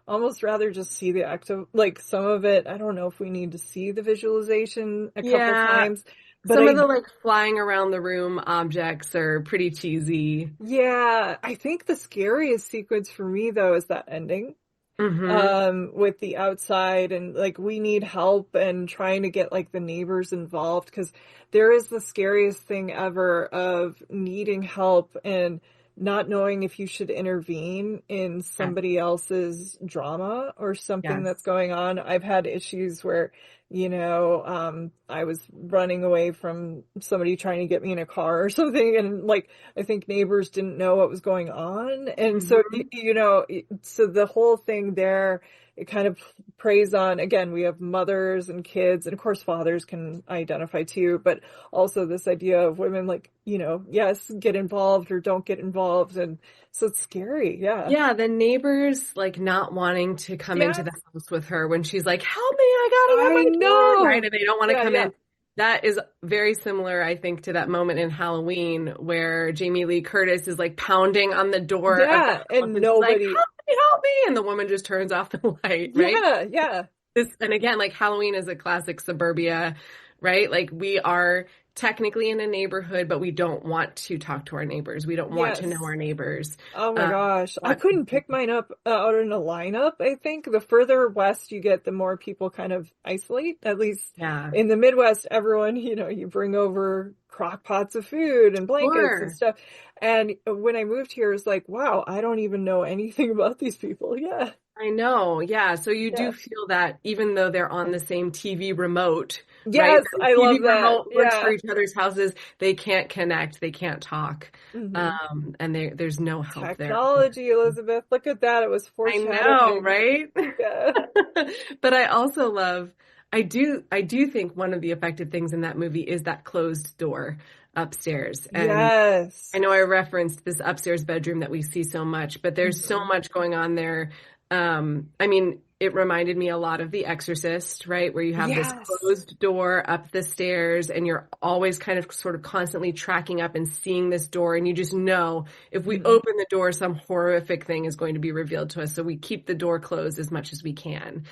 almost rather just see the active, like some of it. I don't know if we need to see the visualization a couple Yeah. times, but Some of the like flying around the room objects are pretty cheesy. yeah, I think the scariest sequence for me though is that ending. Hmm. With the outside and like we need help and trying to get like the neighbors involved because there is the scariest thing ever of needing help and not knowing if you should intervene in Yes. somebody else's drama or something that's Yes. going on. I've had issues where, I was running away from somebody trying to get me in a car or something and like I think neighbors didn't know what was going on. And so, Hmm. so the whole thing there, it kind of preys on, again, we have mothers and kids, and of course fathers can identify too, but also this idea of women like, yes, get involved or don't get involved. And so it's scary. Yeah. Yeah, the neighbors like not wanting to come into the Yes, house with her when she's like, "Help me, I gotta get I my kid," right? know. And they don't want to Yeah, come yeah. in. That is very similar, I think, to that moment in Halloween where Jamie Lee Curtis is like pounding on the door of the Yeah. house And and she's like, nobody, help me," and the woman just turns off the light, right? yeah, yeah. And again, like Halloween is a classic suburbia, right? Like we are technically in a neighborhood, but we don't want to talk to our neighbors. We don't want to know Yes. our neighbors. Oh my Um, gosh. I want couldn't pick mine up out in a lineup. I think the further west you get, the more people kind of isolate. At least Yeah, in the Midwest, everyone, you bring over crock pots of food and blankets and sure. stuff. And when I moved here, it's like, wow, I don't even know anything about these people. Yeah. I know. Yeah. So you Yeah. do feel that even though they're on the same TV remote, right? Yes, The I TV love that. remote works for Yeah. each other's houses. They can't connect. They can't talk. Hmm. And there's no help there. Technology, Elizabeth. Look at that. It was I know, foreshadowing. right? Yeah. But I also love, I do think one of the effective things in that movie is that closed door upstairs. And I Yes. know I referenced this upstairs bedroom that we see so much, but there's so Hmm. much going on there. I mean, it reminded me a lot of The Exorcist, right? Where you have this Yes. closed door up the stairs and you're always kind of sort of constantly tracking up and seeing this door. And you just know if we Hmm. open the door, some horrific thing is going to be revealed to us. So we keep the door closed as much as we can,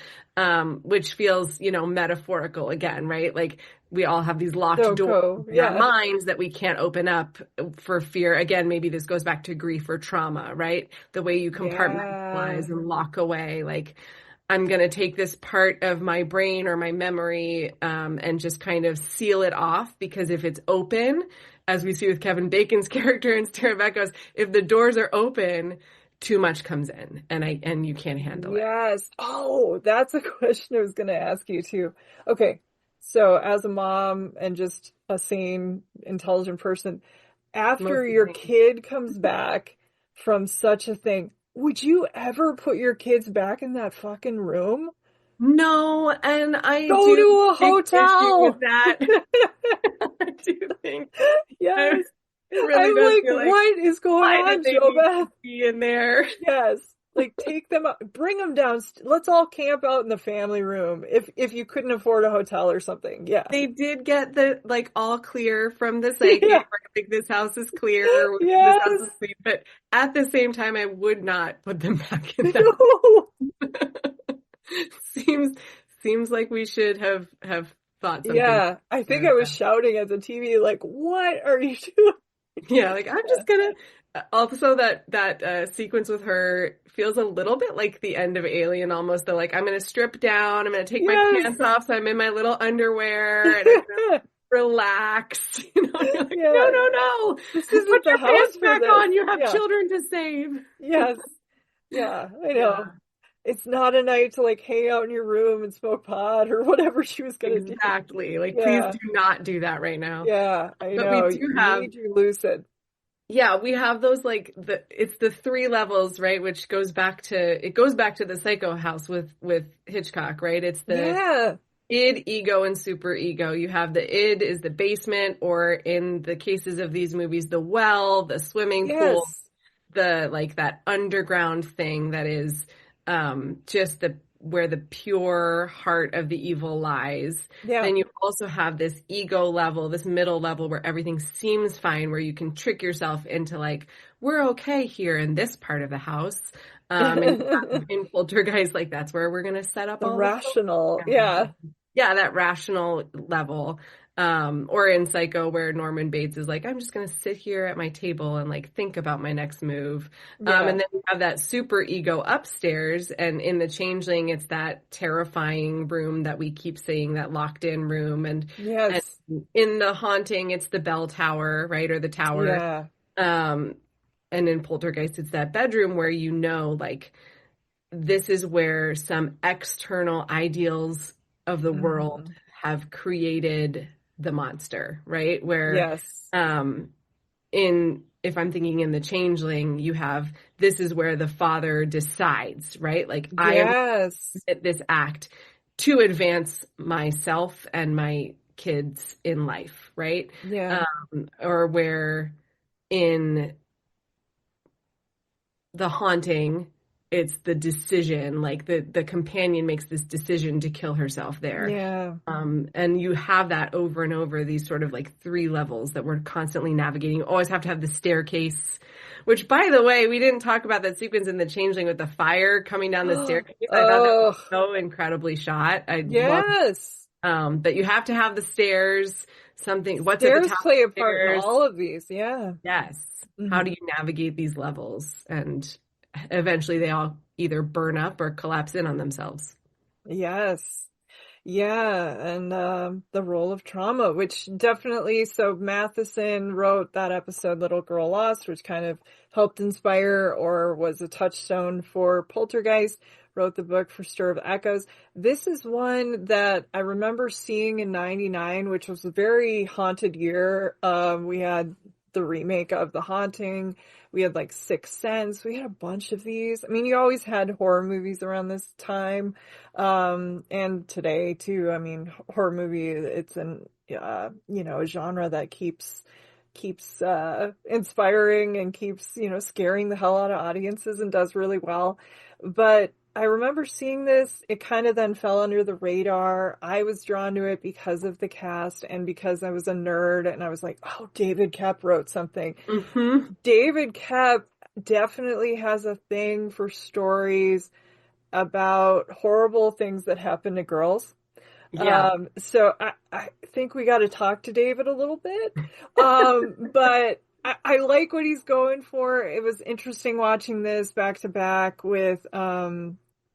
which feels, metaphorical again, right? Like we all have these locked So doors cool. in our Yeah. minds that we can't open up for fear. Again, maybe this goes back to grief or trauma, right? The way you Yeah. compartmentalize and lock away, like I'm going to take this part of my brain or my memory and just kind of seal it off because if it's open, as we see with Kevin Bacon's character in Stare of Echoes, if the doors are open, too much comes in and you can't handle it. Yes. Oh, that's a question I was going to ask you too. Okay. So as a mom and just a sane, intelligent person, after Mostly your things. kid comes back from such a thing, would you ever put your kids back in that fucking room? No, and I Go do to a take issue with hotel. that. I do think I, Yes. it really I'm does like, feel like, what is going why did on, they need JoBeth? to be in there? Yes. Like take them up, bring them down. Let's all camp out in the family room if you couldn't afford a hotel or something. Yeah. They did get the like all clear from the psychic. Yeah. Like this house is clear, this house Yes. is clean. But at the same time, I would not put them back in that. No. Seems seems like we should have thought something Yeah. I think through. I was shouting at the TV like, what are you doing? Yeah, like I'm just gonna. Also, that sequence with her feels a little bit like the end of Alien, almost. They're like, I'm gonna strip down, I'm gonna take my Yes. pants off, so I'm in my little underwear, and I'm gonna relax. You're like, no, Yeah. no, no, This put isn't the your house pants for back this. on. You have Yeah. children to save. Yes. Yeah. I Yeah, know. It's not a night to like hang out in your room and smoke pot or whatever she was gonna do. exactly. Like, please Yeah. do not do that right now. Yeah. I But we know. do You have need your lucid. Yeah, we have those like it's the three levels, right? Which goes back to the Psycho House with Hitchcock, right? It's the Yeah. id, ego, and super ego. You have the id is the basement, or in the cases of these movies, the well, the swimming pool, Yes. the like that underground thing that is just where the pure heart of the evil lies. Yeah. Then you also have this ego level, this middle level where everything seems fine, where you can trick yourself into like, we're okay here in this part of the house. And in Poltergeist, like that's where we're gonna set up The all the rational. programs. Yeah. Yeah, that rational level. Or in Psycho, where Norman Bates is like, I'm just gonna sit here at my table and like think about my next move. Yeah. And then you have that super ego upstairs, and in the Changeling, it's that terrifying room that we keep saying, that locked in room, and Yes. in the Haunting, it's the bell tower, right, or the tower. Yeah. Um, and in Poltergeist, it's that bedroom where like this is where some external ideals of the world Mhm. have created the monster, right? Where Yes. in if I'm thinking in the Changeling, you have this is where the father decides, right? Like I am Yes. at this act to advance myself and my kids in life, right? Yeah. Or where in the Haunting, it's the decision, like the companion makes this decision to kill herself there. Yeah. And you have that over and over, these sort of like three levels that we're constantly navigating. You always have to have the staircase, which by the way, we didn't talk about that sequence in The Changeling with the fire coming down the staircase. I thought that was Oh, so incredibly shot. I love yes. that you have to have the stairs, what's at the Stairs top play of a the part in stairs. all of these. Yeah. Yes. How do Mhm. you navigate these levels? And eventually they all either burn up or collapse in on themselves. Yes. Yeah, and the role of trauma, which definitely, so Matheson wrote that episode Little Girl Lost, which kind of helped inspire or was a touchstone for Poltergeist, wrote the book for Stir of Echoes. This is one that I remember seeing in 99, which was a very haunted year. We had the remake of The Haunting. We had like Sixth Sense. We had a bunch of these. I mean, you always had horror movies around this time. And today too, I mean, horror movie, it's a genre that keeps inspiring and keeps, scaring the hell out of audiences and does really well. But I remember seeing this, it kind of then fell under the radar. I was drawn to it because of the cast and because I was a nerd and I was like, oh, David Koepp wrote something. Mm-hmm. David Koepp definitely has a thing for stories about horrible things that happen to girls. Yeah. So I think we got to talk to David a little bit. But I like what he's going for. It was interesting watching this back to back with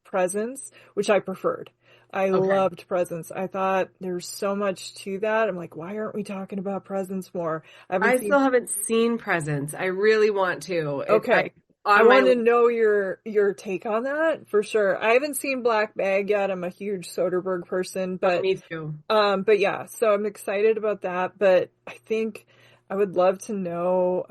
Presence, which I preferred. I Okay. loved Presence. I thought there's so much to that. I'm like, why aren't we talking about Presence more? I haven't I seen. still haven't seen Presence. I really want to. Okay. I On my want to know your take on that for sure. I haven't seen Black Bag yet. I'm a huge Soderbergh person, oh, me too. but yeah, so I'm excited about that. But I think I would love to know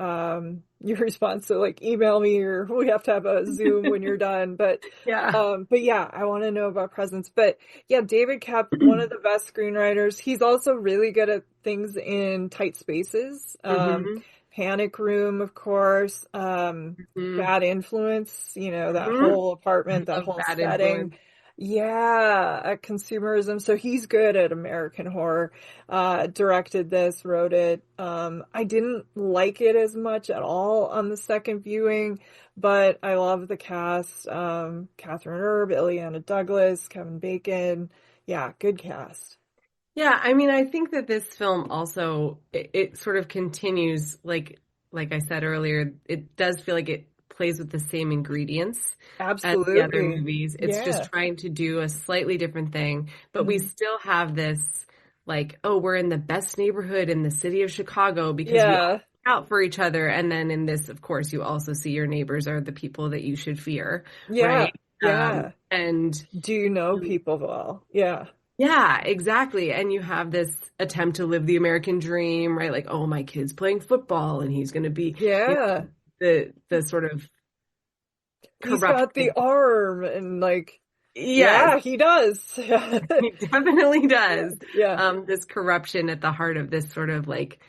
your response. So like email me or we have to have a Zoom when you're done. Yeah. But yeah, I want to know about Presence. But yeah, David Koepp, one of the best screenwriters. He's also really good at things in tight spaces. Mm-hmm. Panic Room, of course. Mm-hmm. Bad Influence, that Mm-hmm. whole I apartment, that love whole Bad setting. Influence. Yeah, at consumerism. So he's good at American horror. Directed this, wrote it. I didn't like it as much at all on the second viewing, but I love the cast. Catherine Erb, Ileana Douglas, Kevin Bacon. Yeah, good cast. Yeah, I mean, I think that this film also it sort of continues like I said earlier, it does feel like it plays with the same ingredients as the other Absolutely. movies. It's just Yeah. trying to do a slightly different thing, but we Mhm. still have this like, oh, we're in the best neighborhood in the city of Chicago because we all Yeah. look out for each other. And then in this, of course, you also see your neighbors are the people that you should fear, Yeah. right? Yeah. And Do you know people well? Yeah. yeah, exactly. And you have this attempt to live the American dream, right? Like, oh, my kid's playing football and he's going to be, Yeah. the sort of He's got the corruption. arm and like, Yes, yeah, he does. he definitely does. Yeah. This corruption at the heart of this sort of like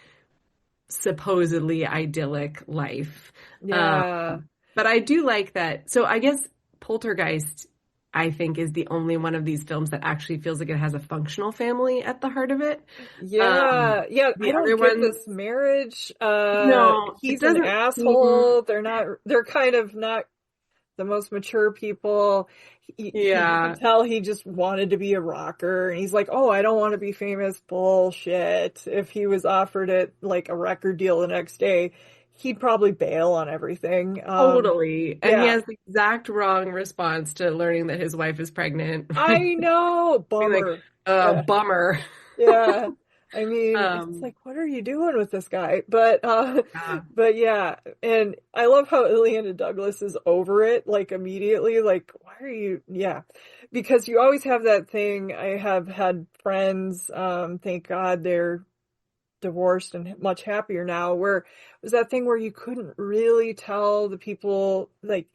supposedly idyllic life. Um, Yeah. but I do like that. So I guess Poltergeist I think is the only one of these films that actually feels like it has a functional family at the heart of it. Yeah, yeah, I The don't other get ones, this marriage. no, it He's an doesn't seem, asshole. They're kind of not the most mature people. You can yeah. tell he just wanted to be a rocker, and he's like, "Oh, I don't want to be famous." Bullshit. If he was offered it like a record deal the next day, he'd probably bail on everything. Totally. And he Yeah, has the exact wrong response to learning that his wife is pregnant. I know. Being like, Bummer. Yeah. bummer. Yeah. I mean, it's Um, like, what are you doing with this guy? But yeah. but yeah, and I love how Ileana Douglas is over it, like immediately, like, why are you, yeah. Because you always have that thing. I have had friends, thank God they're divorced and much happier now, where it was that thing where you couldn't really tell the people, like,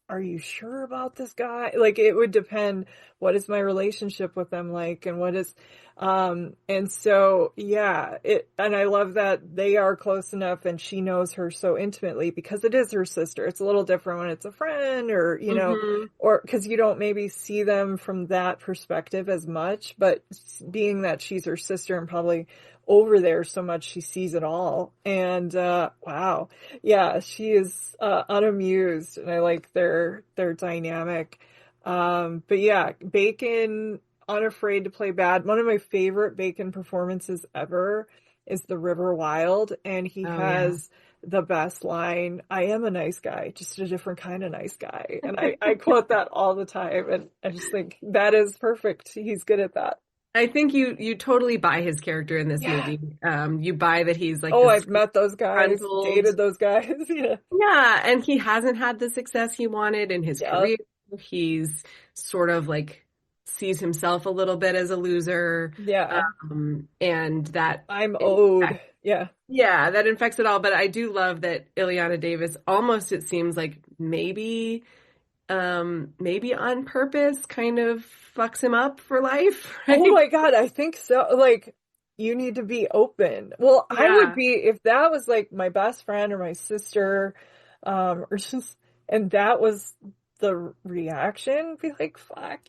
are you sure about this guy? Like, it would depend, what is my relationship with them like, and what is, and so, yeah, and I love that they are close enough and she knows her so intimately because it is her sister. It's a little different when it's a friend, or, Hmm. or because you don't maybe see them from that perspective as much, but being that she's her sister and probably over there so much, she sees it all. And, wow. Yeah, she is unamused, and I like their dynamic. But yeah, Bacon, unafraid to play bad. One of my favorite Bacon performances ever is the River Wild, and he Oh, yeah. has the best line, "I am a nice guy, just a different kind of nice guy." And I quote that all the time, and I just think that is perfect. He's good at that. I think you totally buy his character in this Yeah. movie. You buy that he's like Oh, this I've met those guys, disgruntled, dated those guys. Yeah. yeah, and he hasn't had the success he wanted in his Yeah. career. He's sort of like sees himself a little bit as a loser, Yeah. and that I'm owed. infects, Yeah. yeah, that infects it all. But I do love that Ileana Davis almost, it seems like maybe on purpose kind of fucks him up for life, Oh right? my God, I think so. Like, you need to be open. Well, I would Yeah, be if that was like my best friend or my sister, or just, and that was the reaction, be like, fuck.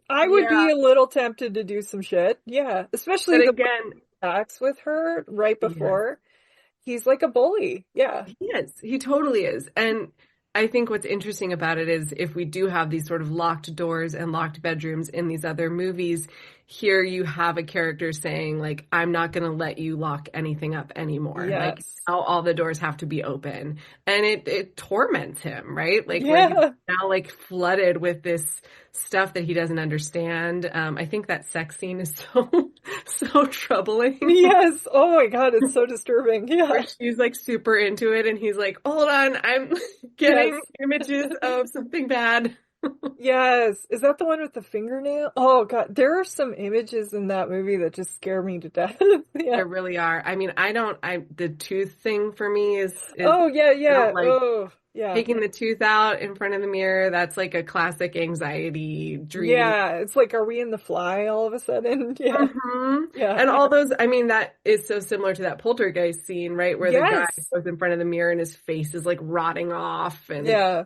I would yeah. be a little tempted to do some shit. Yeah. But Especially the way again, he acts with her right yes. before. He's like a bully. Yeah. He is. He totally is. And I think what's interesting about it is if we do have these sort of locked doors and locked bedrooms in these other movies, here you have a character saying, like, I'm not going to let you lock anything up anymore. Like, Yes. now all the doors have to be open. And it torments him, right? Like, where he's Yeah. now like flooded with this stuff that he doesn't understand. I think that sex scene is so troubling. Yes. Oh my God, it's so disturbing. Where Yeah. she's like super into it and he's like, hold on, I'm Yes. getting images of something bad. Yes. Is that the one with the fingernail? Oh God, there are some images in that movie that just scare me to death. Yeah. There really are. I mean, the tooth thing for me is Oh yeah, I don't yeah. like Oh yeah. taking the tooth out in front of the mirror. That's like a classic anxiety dream. Yeah. It's like, are we in The Fly all of a sudden? Yeah. Hmm. Yeah. And all those, I mean, that is so similar to that poltergeist scene, right? Where the guy Yes. goes in front of the mirror and his face is like rotting off and Yeah.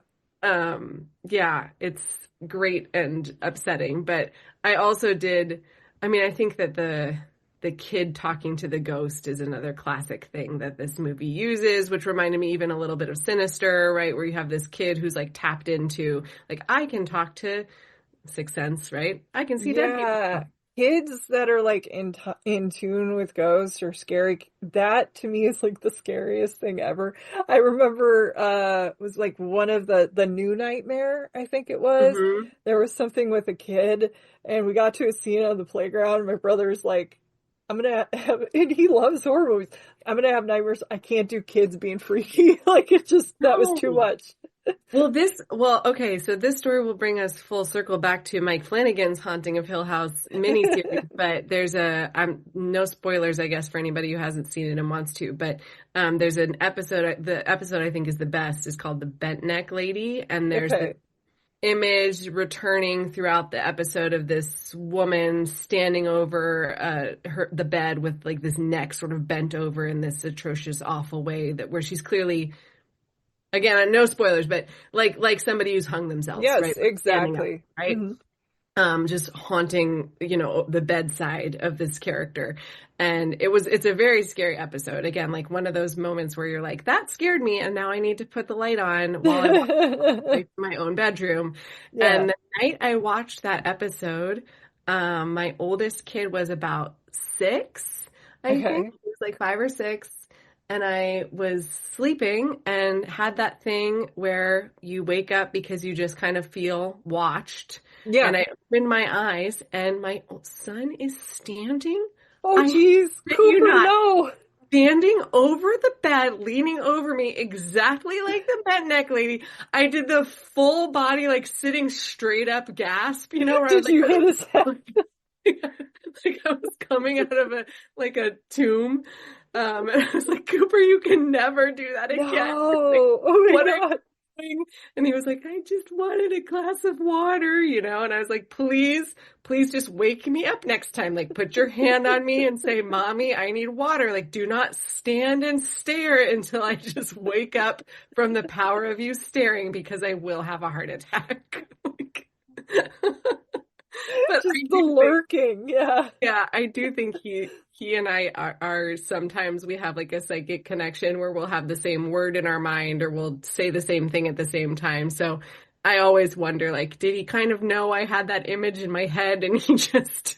yeah, it's great and upsetting, but I also did, I mean, I think that the kid talking to the ghost is another classic thing that this movie uses, which reminded me even a little bit of Sinister, right? Where you have this kid who's like tapped into, like, I can talk to Sixth Sense, right? I can see dead Yeah. people. Kids that are like in tune with ghosts or scary, that to me is like the scariest thing ever. I remember it was like one of the New Nightmare, I think it was. Hmm. There was something with a kid, and we got to a scene on the playground, and my brother's like, I'm gonna have, and he loves horror movies. I'm gonna have nightmares. I can't do kids being freaky. Like, it just, that was too No. much. Okay, so this story will bring us full circle back to Mike Flanagan's Haunting of Hill House miniseries, but no spoilers, I guess, for anybody who hasn't seen it and wants to, but there's an episode, the episode I think is the best, is called The Bent Neck Lady, and there's this Okay. image returning throughout the episode of this woman standing over the bed with like this neck sort of bent over in this atrocious, awful way, that where she's clearly again, no spoilers, but like somebody who's hung themselves, Yes, right? Standing up, exactly. right? Hmm. Just haunting, the bedside of this character. And it's a very scary episode. Again, like one of those moments where you're like, that scared me, and now I need to put the light on while I'm in my own bedroom. Yeah. And the night I watched that episode, my oldest kid was about 6, I think. Okay. He was like 5 or 6. And I was sleeping and had that thing where you wake up because you just kind of feel watched. Yeah. And I opened my eyes and my son is standing. Oh, I geez. kid you Cooper, not, no. standing over the bed, leaning over me exactly like the bed neck lady. I did the full body, like sitting straight up gasp, where I was Did you hit his head? like I was coming out of a tomb. And I was like, Cooper, you can never do that again. Like, No. Oh my what are God. you doing? And he was like, I just wanted a glass of water, and I was like, please just wake me up next time. Like, put your hand on me and say, Mommy, I need water. Like, do not stand and stare until I just wake up from the power of you staring, because I will have a heart attack. But Just the lurking. Yeah. yeah, I do think he and I are sometimes we have like a psychic connection where we'll have the same word in our mind, or we'll say the same thing at the same time. So I always wonder, like, did he kind of know I had that image in my head and he just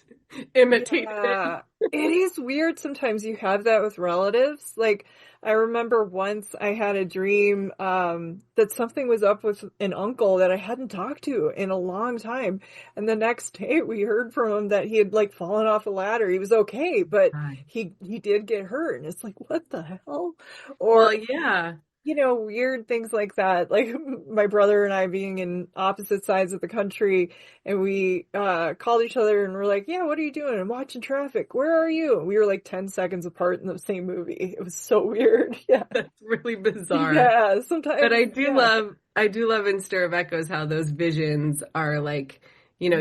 imitated it? Yeah. It is weird sometimes you have that with relatives. Like, I remember once I had a dream that something was up with an uncle that I hadn't talked to in a long time. And the next day we heard from him that he had like fallen off a ladder. He was okay, but Right. he did get hurt. And it's like, what the hell? Well, Or yeah. weird things like that. Like my brother and I being in opposite sides of the country, and we called each other and we're like, yeah, what are you doing? I'm watching traffic. Where are you? And we were like 10 seconds apart in the same movie. It was so weird. Yeah. That's really bizarre. Yeah, sometimes. But I do Yeah. love in Stir of Echoes how those visions are like, Yeah.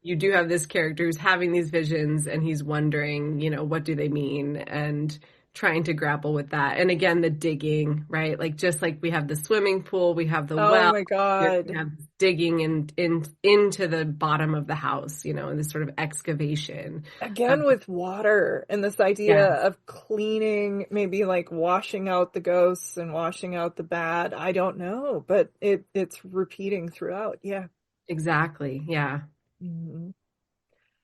you do have this character who's having these visions and he's wondering, what do they mean, and trying to grapple with that. And again, the digging, right? Like just like we have the swimming pool, we have the Oh well, my we God. have digging into the bottom of the house, and this sort of excavation. Again with water and this idea Yeah, of cleaning, maybe like washing out the ghosts and washing out the bad. I don't know, but it's repeating throughout. Yeah. exactly. Yeah. Mhm.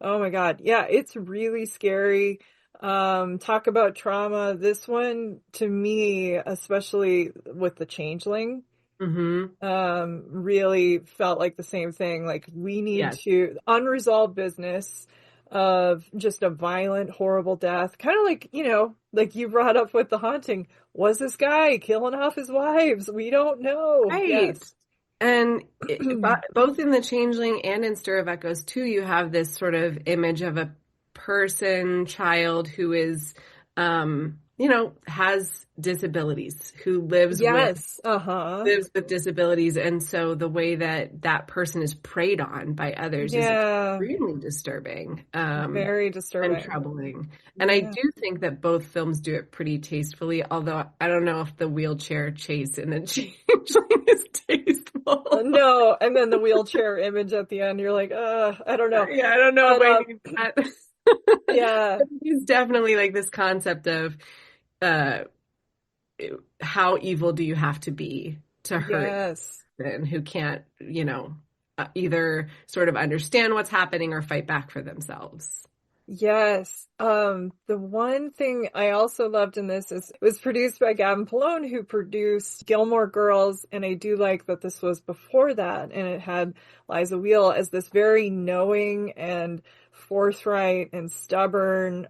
Oh my God. Yeah, it's really scary. Talk about trauma. This one, to me, especially with the changeling, Mm-hmm. really felt like the same thing. Like we need Yes. to unresolved business of just a violent, horrible death. Kind of like, like you brought up with the haunting. Was this guy killing off his wives? We don't know. Right. Yes. And both in The Changeling and in Stir of Echoes too, you have this sort of image of a child who is, has disabilities, who Yes. Uh-huh. lives with disabilities. And so the way that that person is preyed on by others is Yeah. extremely disturbing, Very and disturbing. troubling. And I Yeah. do think that both films do it pretty tastefully, although I don't know if the wheelchair chase in The Changeling is tasteful. No, and then the wheelchair image at the end, you're like, I don't know. Yeah, I don't know if But, I need that. yeah, It's definitely like this concept of uh, how evil do you have to be to hurt yes. and who can't, either sort of understand what's happening or fight back for themselves. Yes. The one thing I also loved in this is it was produced by Gavin Polone, who produced Gilmore Girls, and I do like that this was before that, and it had Liza Wheel as this very knowing and forthright and stubborn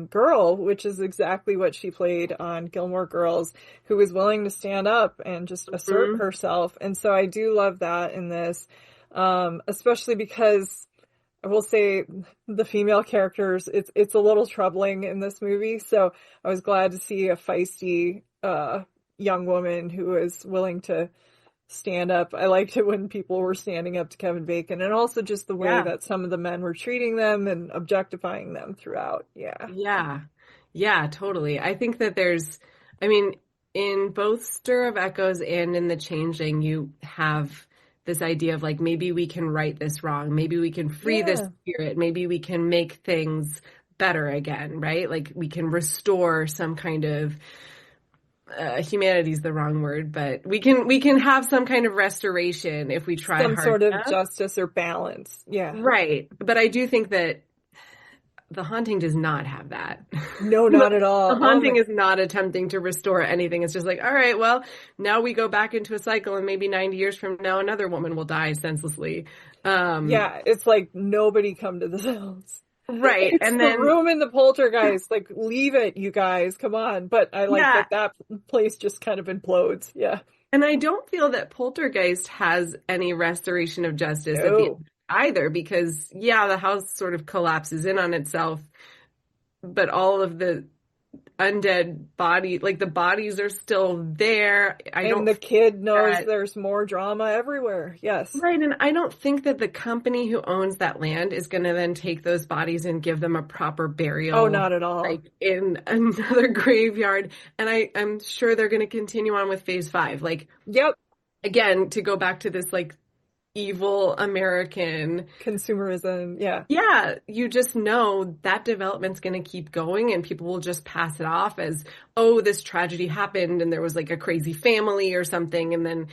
girl, which is exactly what she played on Gilmore Girls, who was willing to stand up and just assert herself. And so I do love that in this, especially because I will say the female characters, it's a little troubling in this movie. So I was glad to see a feisty young woman who is willing to stand up. I liked it when people were standing up to Kevin Bacon, and also just the way Yeah. that some of the men were treating them and objectifying them throughout. Yeah. Yeah. Yeah, totally. I think that I mean, in both Stir of Echoes and in The Changeling, you have this idea of like, maybe we can right this wrong. Maybe we can free this Yeah. spirit. Maybe we can make things better again, right? Like we can restore some kind of humanity is the wrong word, but we can have some kind of restoration if we try Some hard sort of enough. justice or balance. Yeah. Right. But I do think that The Haunting does not have that. No, not at The all. Oh Haunting my, is not attempting to restore anything. It's just like, all right, well, now we go back into a cycle and maybe 90 years from now, another woman will die senselessly. yeah, it's like nobody come to this house. Right. It's And the then, room in the poltergeist. Like, leave it, you guys. Come on. But I like yeah. that place just kind of implodes. Yeah. And I don't feel that Poltergeist has any restoration of justice at the No. end either, because yeah, the house sort of collapses in on itself, but all of the undead body, like the bodies are still there. I And don't the kid knows that, there's more drama everywhere. Yes. right, and I don't think that the company who owns that land is going to then take those bodies and give them a proper Oh, burial, not at all. like in another graveyard. And I'm sure they're going to continue on with phase 5. Like, Yep. again, to go back to this like evil American, Consumerism. Yeah. yeah, you just know that development's going to keep going and people will just pass it off as, oh, this tragedy happened and there was like a crazy family or something. And then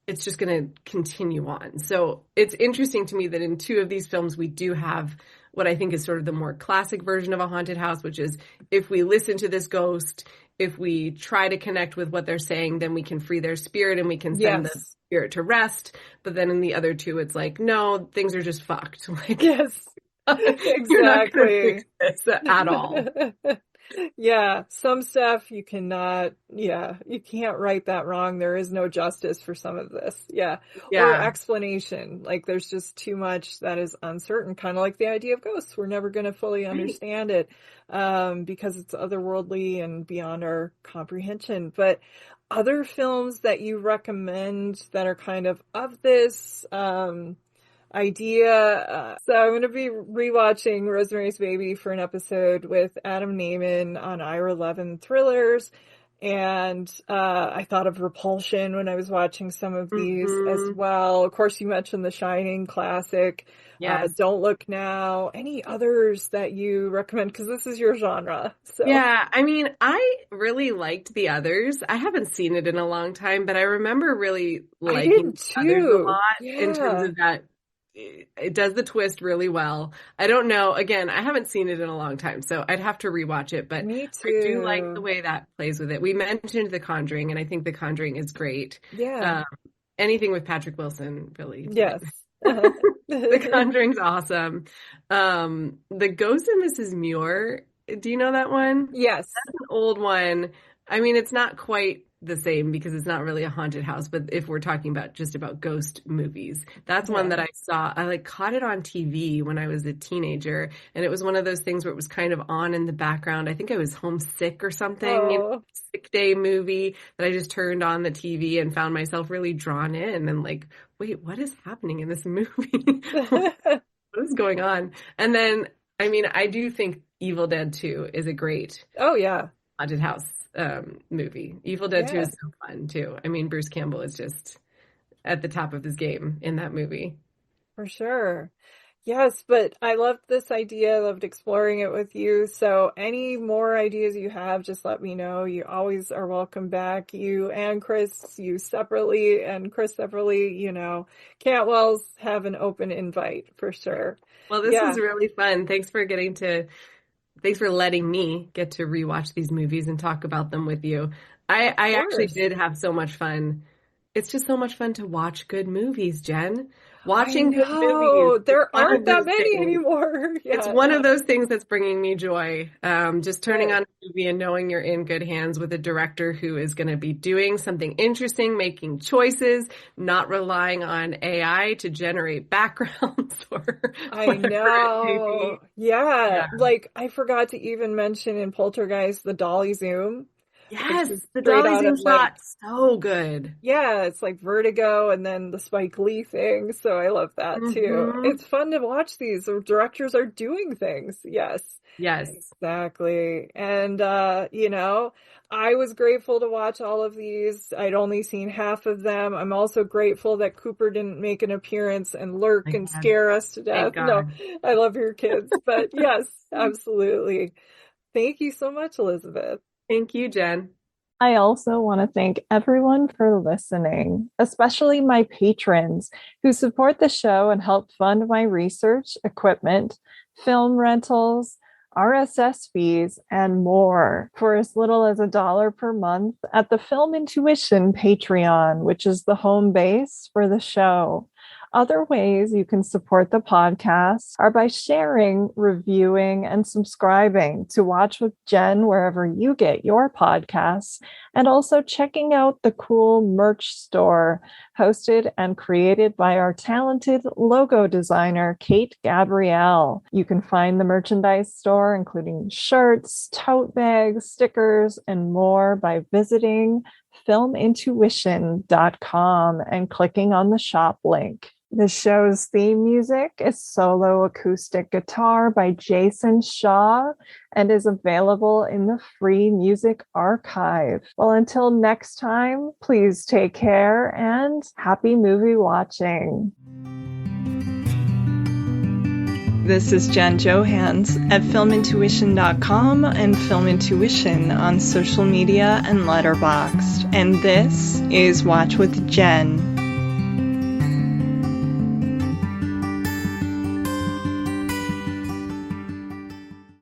it's just going to continue on. So it's interesting to me that in 2 of these films, we do have what I think is sort of the more classic version of a haunted house, which is if we listen to this ghost, if we try to connect with what they're saying, then we can free their spirit and we can send the Yes. spirit to rest. But then in the other 2, it's like, no, things are just fucked. Like, Yes. you're not going to Exactly. fix this at all. Yeah, some stuff you cannot, yeah, you can't right that wrong. There is no justice for some of this. Yeah. Or Yeah. explanation. Like there's just too much that is uncertain, kind of like the idea of ghosts. We're never going to fully Right. understand it, because it's otherworldly and beyond our comprehension. But other films that you recommend that are kind of this, idea. So I'm going to be rewatching Rosemary's Baby for an episode with Adam Naiman on Ira 11 Thrillers. And I thought of Repulsion when I was watching some of these as well. Of course, you mentioned The Shining classic. Yes. Don't Look Now. Any others that you recommend? Because this is your genre. So Yeah, I mean, I really liked The Others. I haven't seen it in a long time, but I remember really I liking did The Others a too. lot in terms Yeah, of that. It does the twist really well. I don't know. Again, I haven't seen it in a long time, so I'd have to rewatch it, but me I do like the too. way that plays with it. We mentioned The Conjuring, and I think The Conjuring is great. Yeah. Anything with Patrick Wilson, really. Yes. The Conjuring's awesome. The Ghost of Mrs. Muir, do you know that one? Yes. An old one. I mean, it's not quite the same because it's not really a haunted house, but if we're talking about just about ghost movies, that's one that Yeah. I saw. I like caught it on TV when I was a teenager, and it was one of those things where it was kind of on in the background. I think I was homesick or something, Oh, sick day movie that I just turned on the TV and found myself really drawn in and like, wait, what is happening in this movie? What is going on? And then, I mean, I do think Evil Dead 2 is a great oh yeah. haunted house movie. Evil Dead 2 Yeah, is so fun too. I mean, Bruce Campbell is just at the top of his game in that movie. for sure. Yes, but I loved this idea. I loved exploring it with you. So any more ideas you have, just let me know. You always are welcome back. You and Chris, you separately and Chris separately, Cantwell's have an open invite for sure. Well, this Yeah, was really fun. Thanks for letting me get to rewatch these movies and talk about them with you. I, of I actually course. did have so much fun. It's just so much fun to watch good movies, Jen. I Watching good movies know. is There one aren't of that those many things. anymore. It's Yeah, one of those things that's bringing me joy. Just turning right. on a movie and knowing you're in good hands with a director who is going to be doing something interesting, making choices, not relying on AI to generate backgrounds or I whatever it may be. know. Yeah. Yeah. Like I forgot to even mention in Poltergeist the dolly zoom. Yes, the Straight dolly out zoom of like, shot, so good. yeah, it's like Vertigo and then the Spike Lee thing. So I love that too. Hmm. It's fun to watch these. The directors are doing things. Yes, Yes. exactly. And, I was grateful to watch all of these. I'd only seen half of them. I'm also grateful that Cooper didn't make an appearance and lurk Thank and God. scare us to death. Thank No, God. I love your kids, but yes, absolutely. Thank you so much, Elizabeth. Thank you, Jen. I also want to thank everyone for listening, especially my patrons who support the show and help fund my research, equipment, film rentals, RSS fees, and more for as little as $1 per month at the Film Intuition Patreon, which is the home base for the show. Other ways you can support the podcast are by sharing, reviewing, and subscribing to Watch with Jen wherever you get your podcasts, and also checking out the cool merch store hosted and created by our talented logo designer, Kate Gabrielle. You can find the merchandise store, including shirts, tote bags, stickers, and more by visiting filmintuition.com and clicking on the shop link. The show's theme music is solo acoustic guitar by Jason Shaw and is available in the free music archive. Well, until next time, please take care and happy movie watching. This is Jen Johans at filmintuition.com and Film Intuition on social media and Letterboxd. And this is Watch with Jen.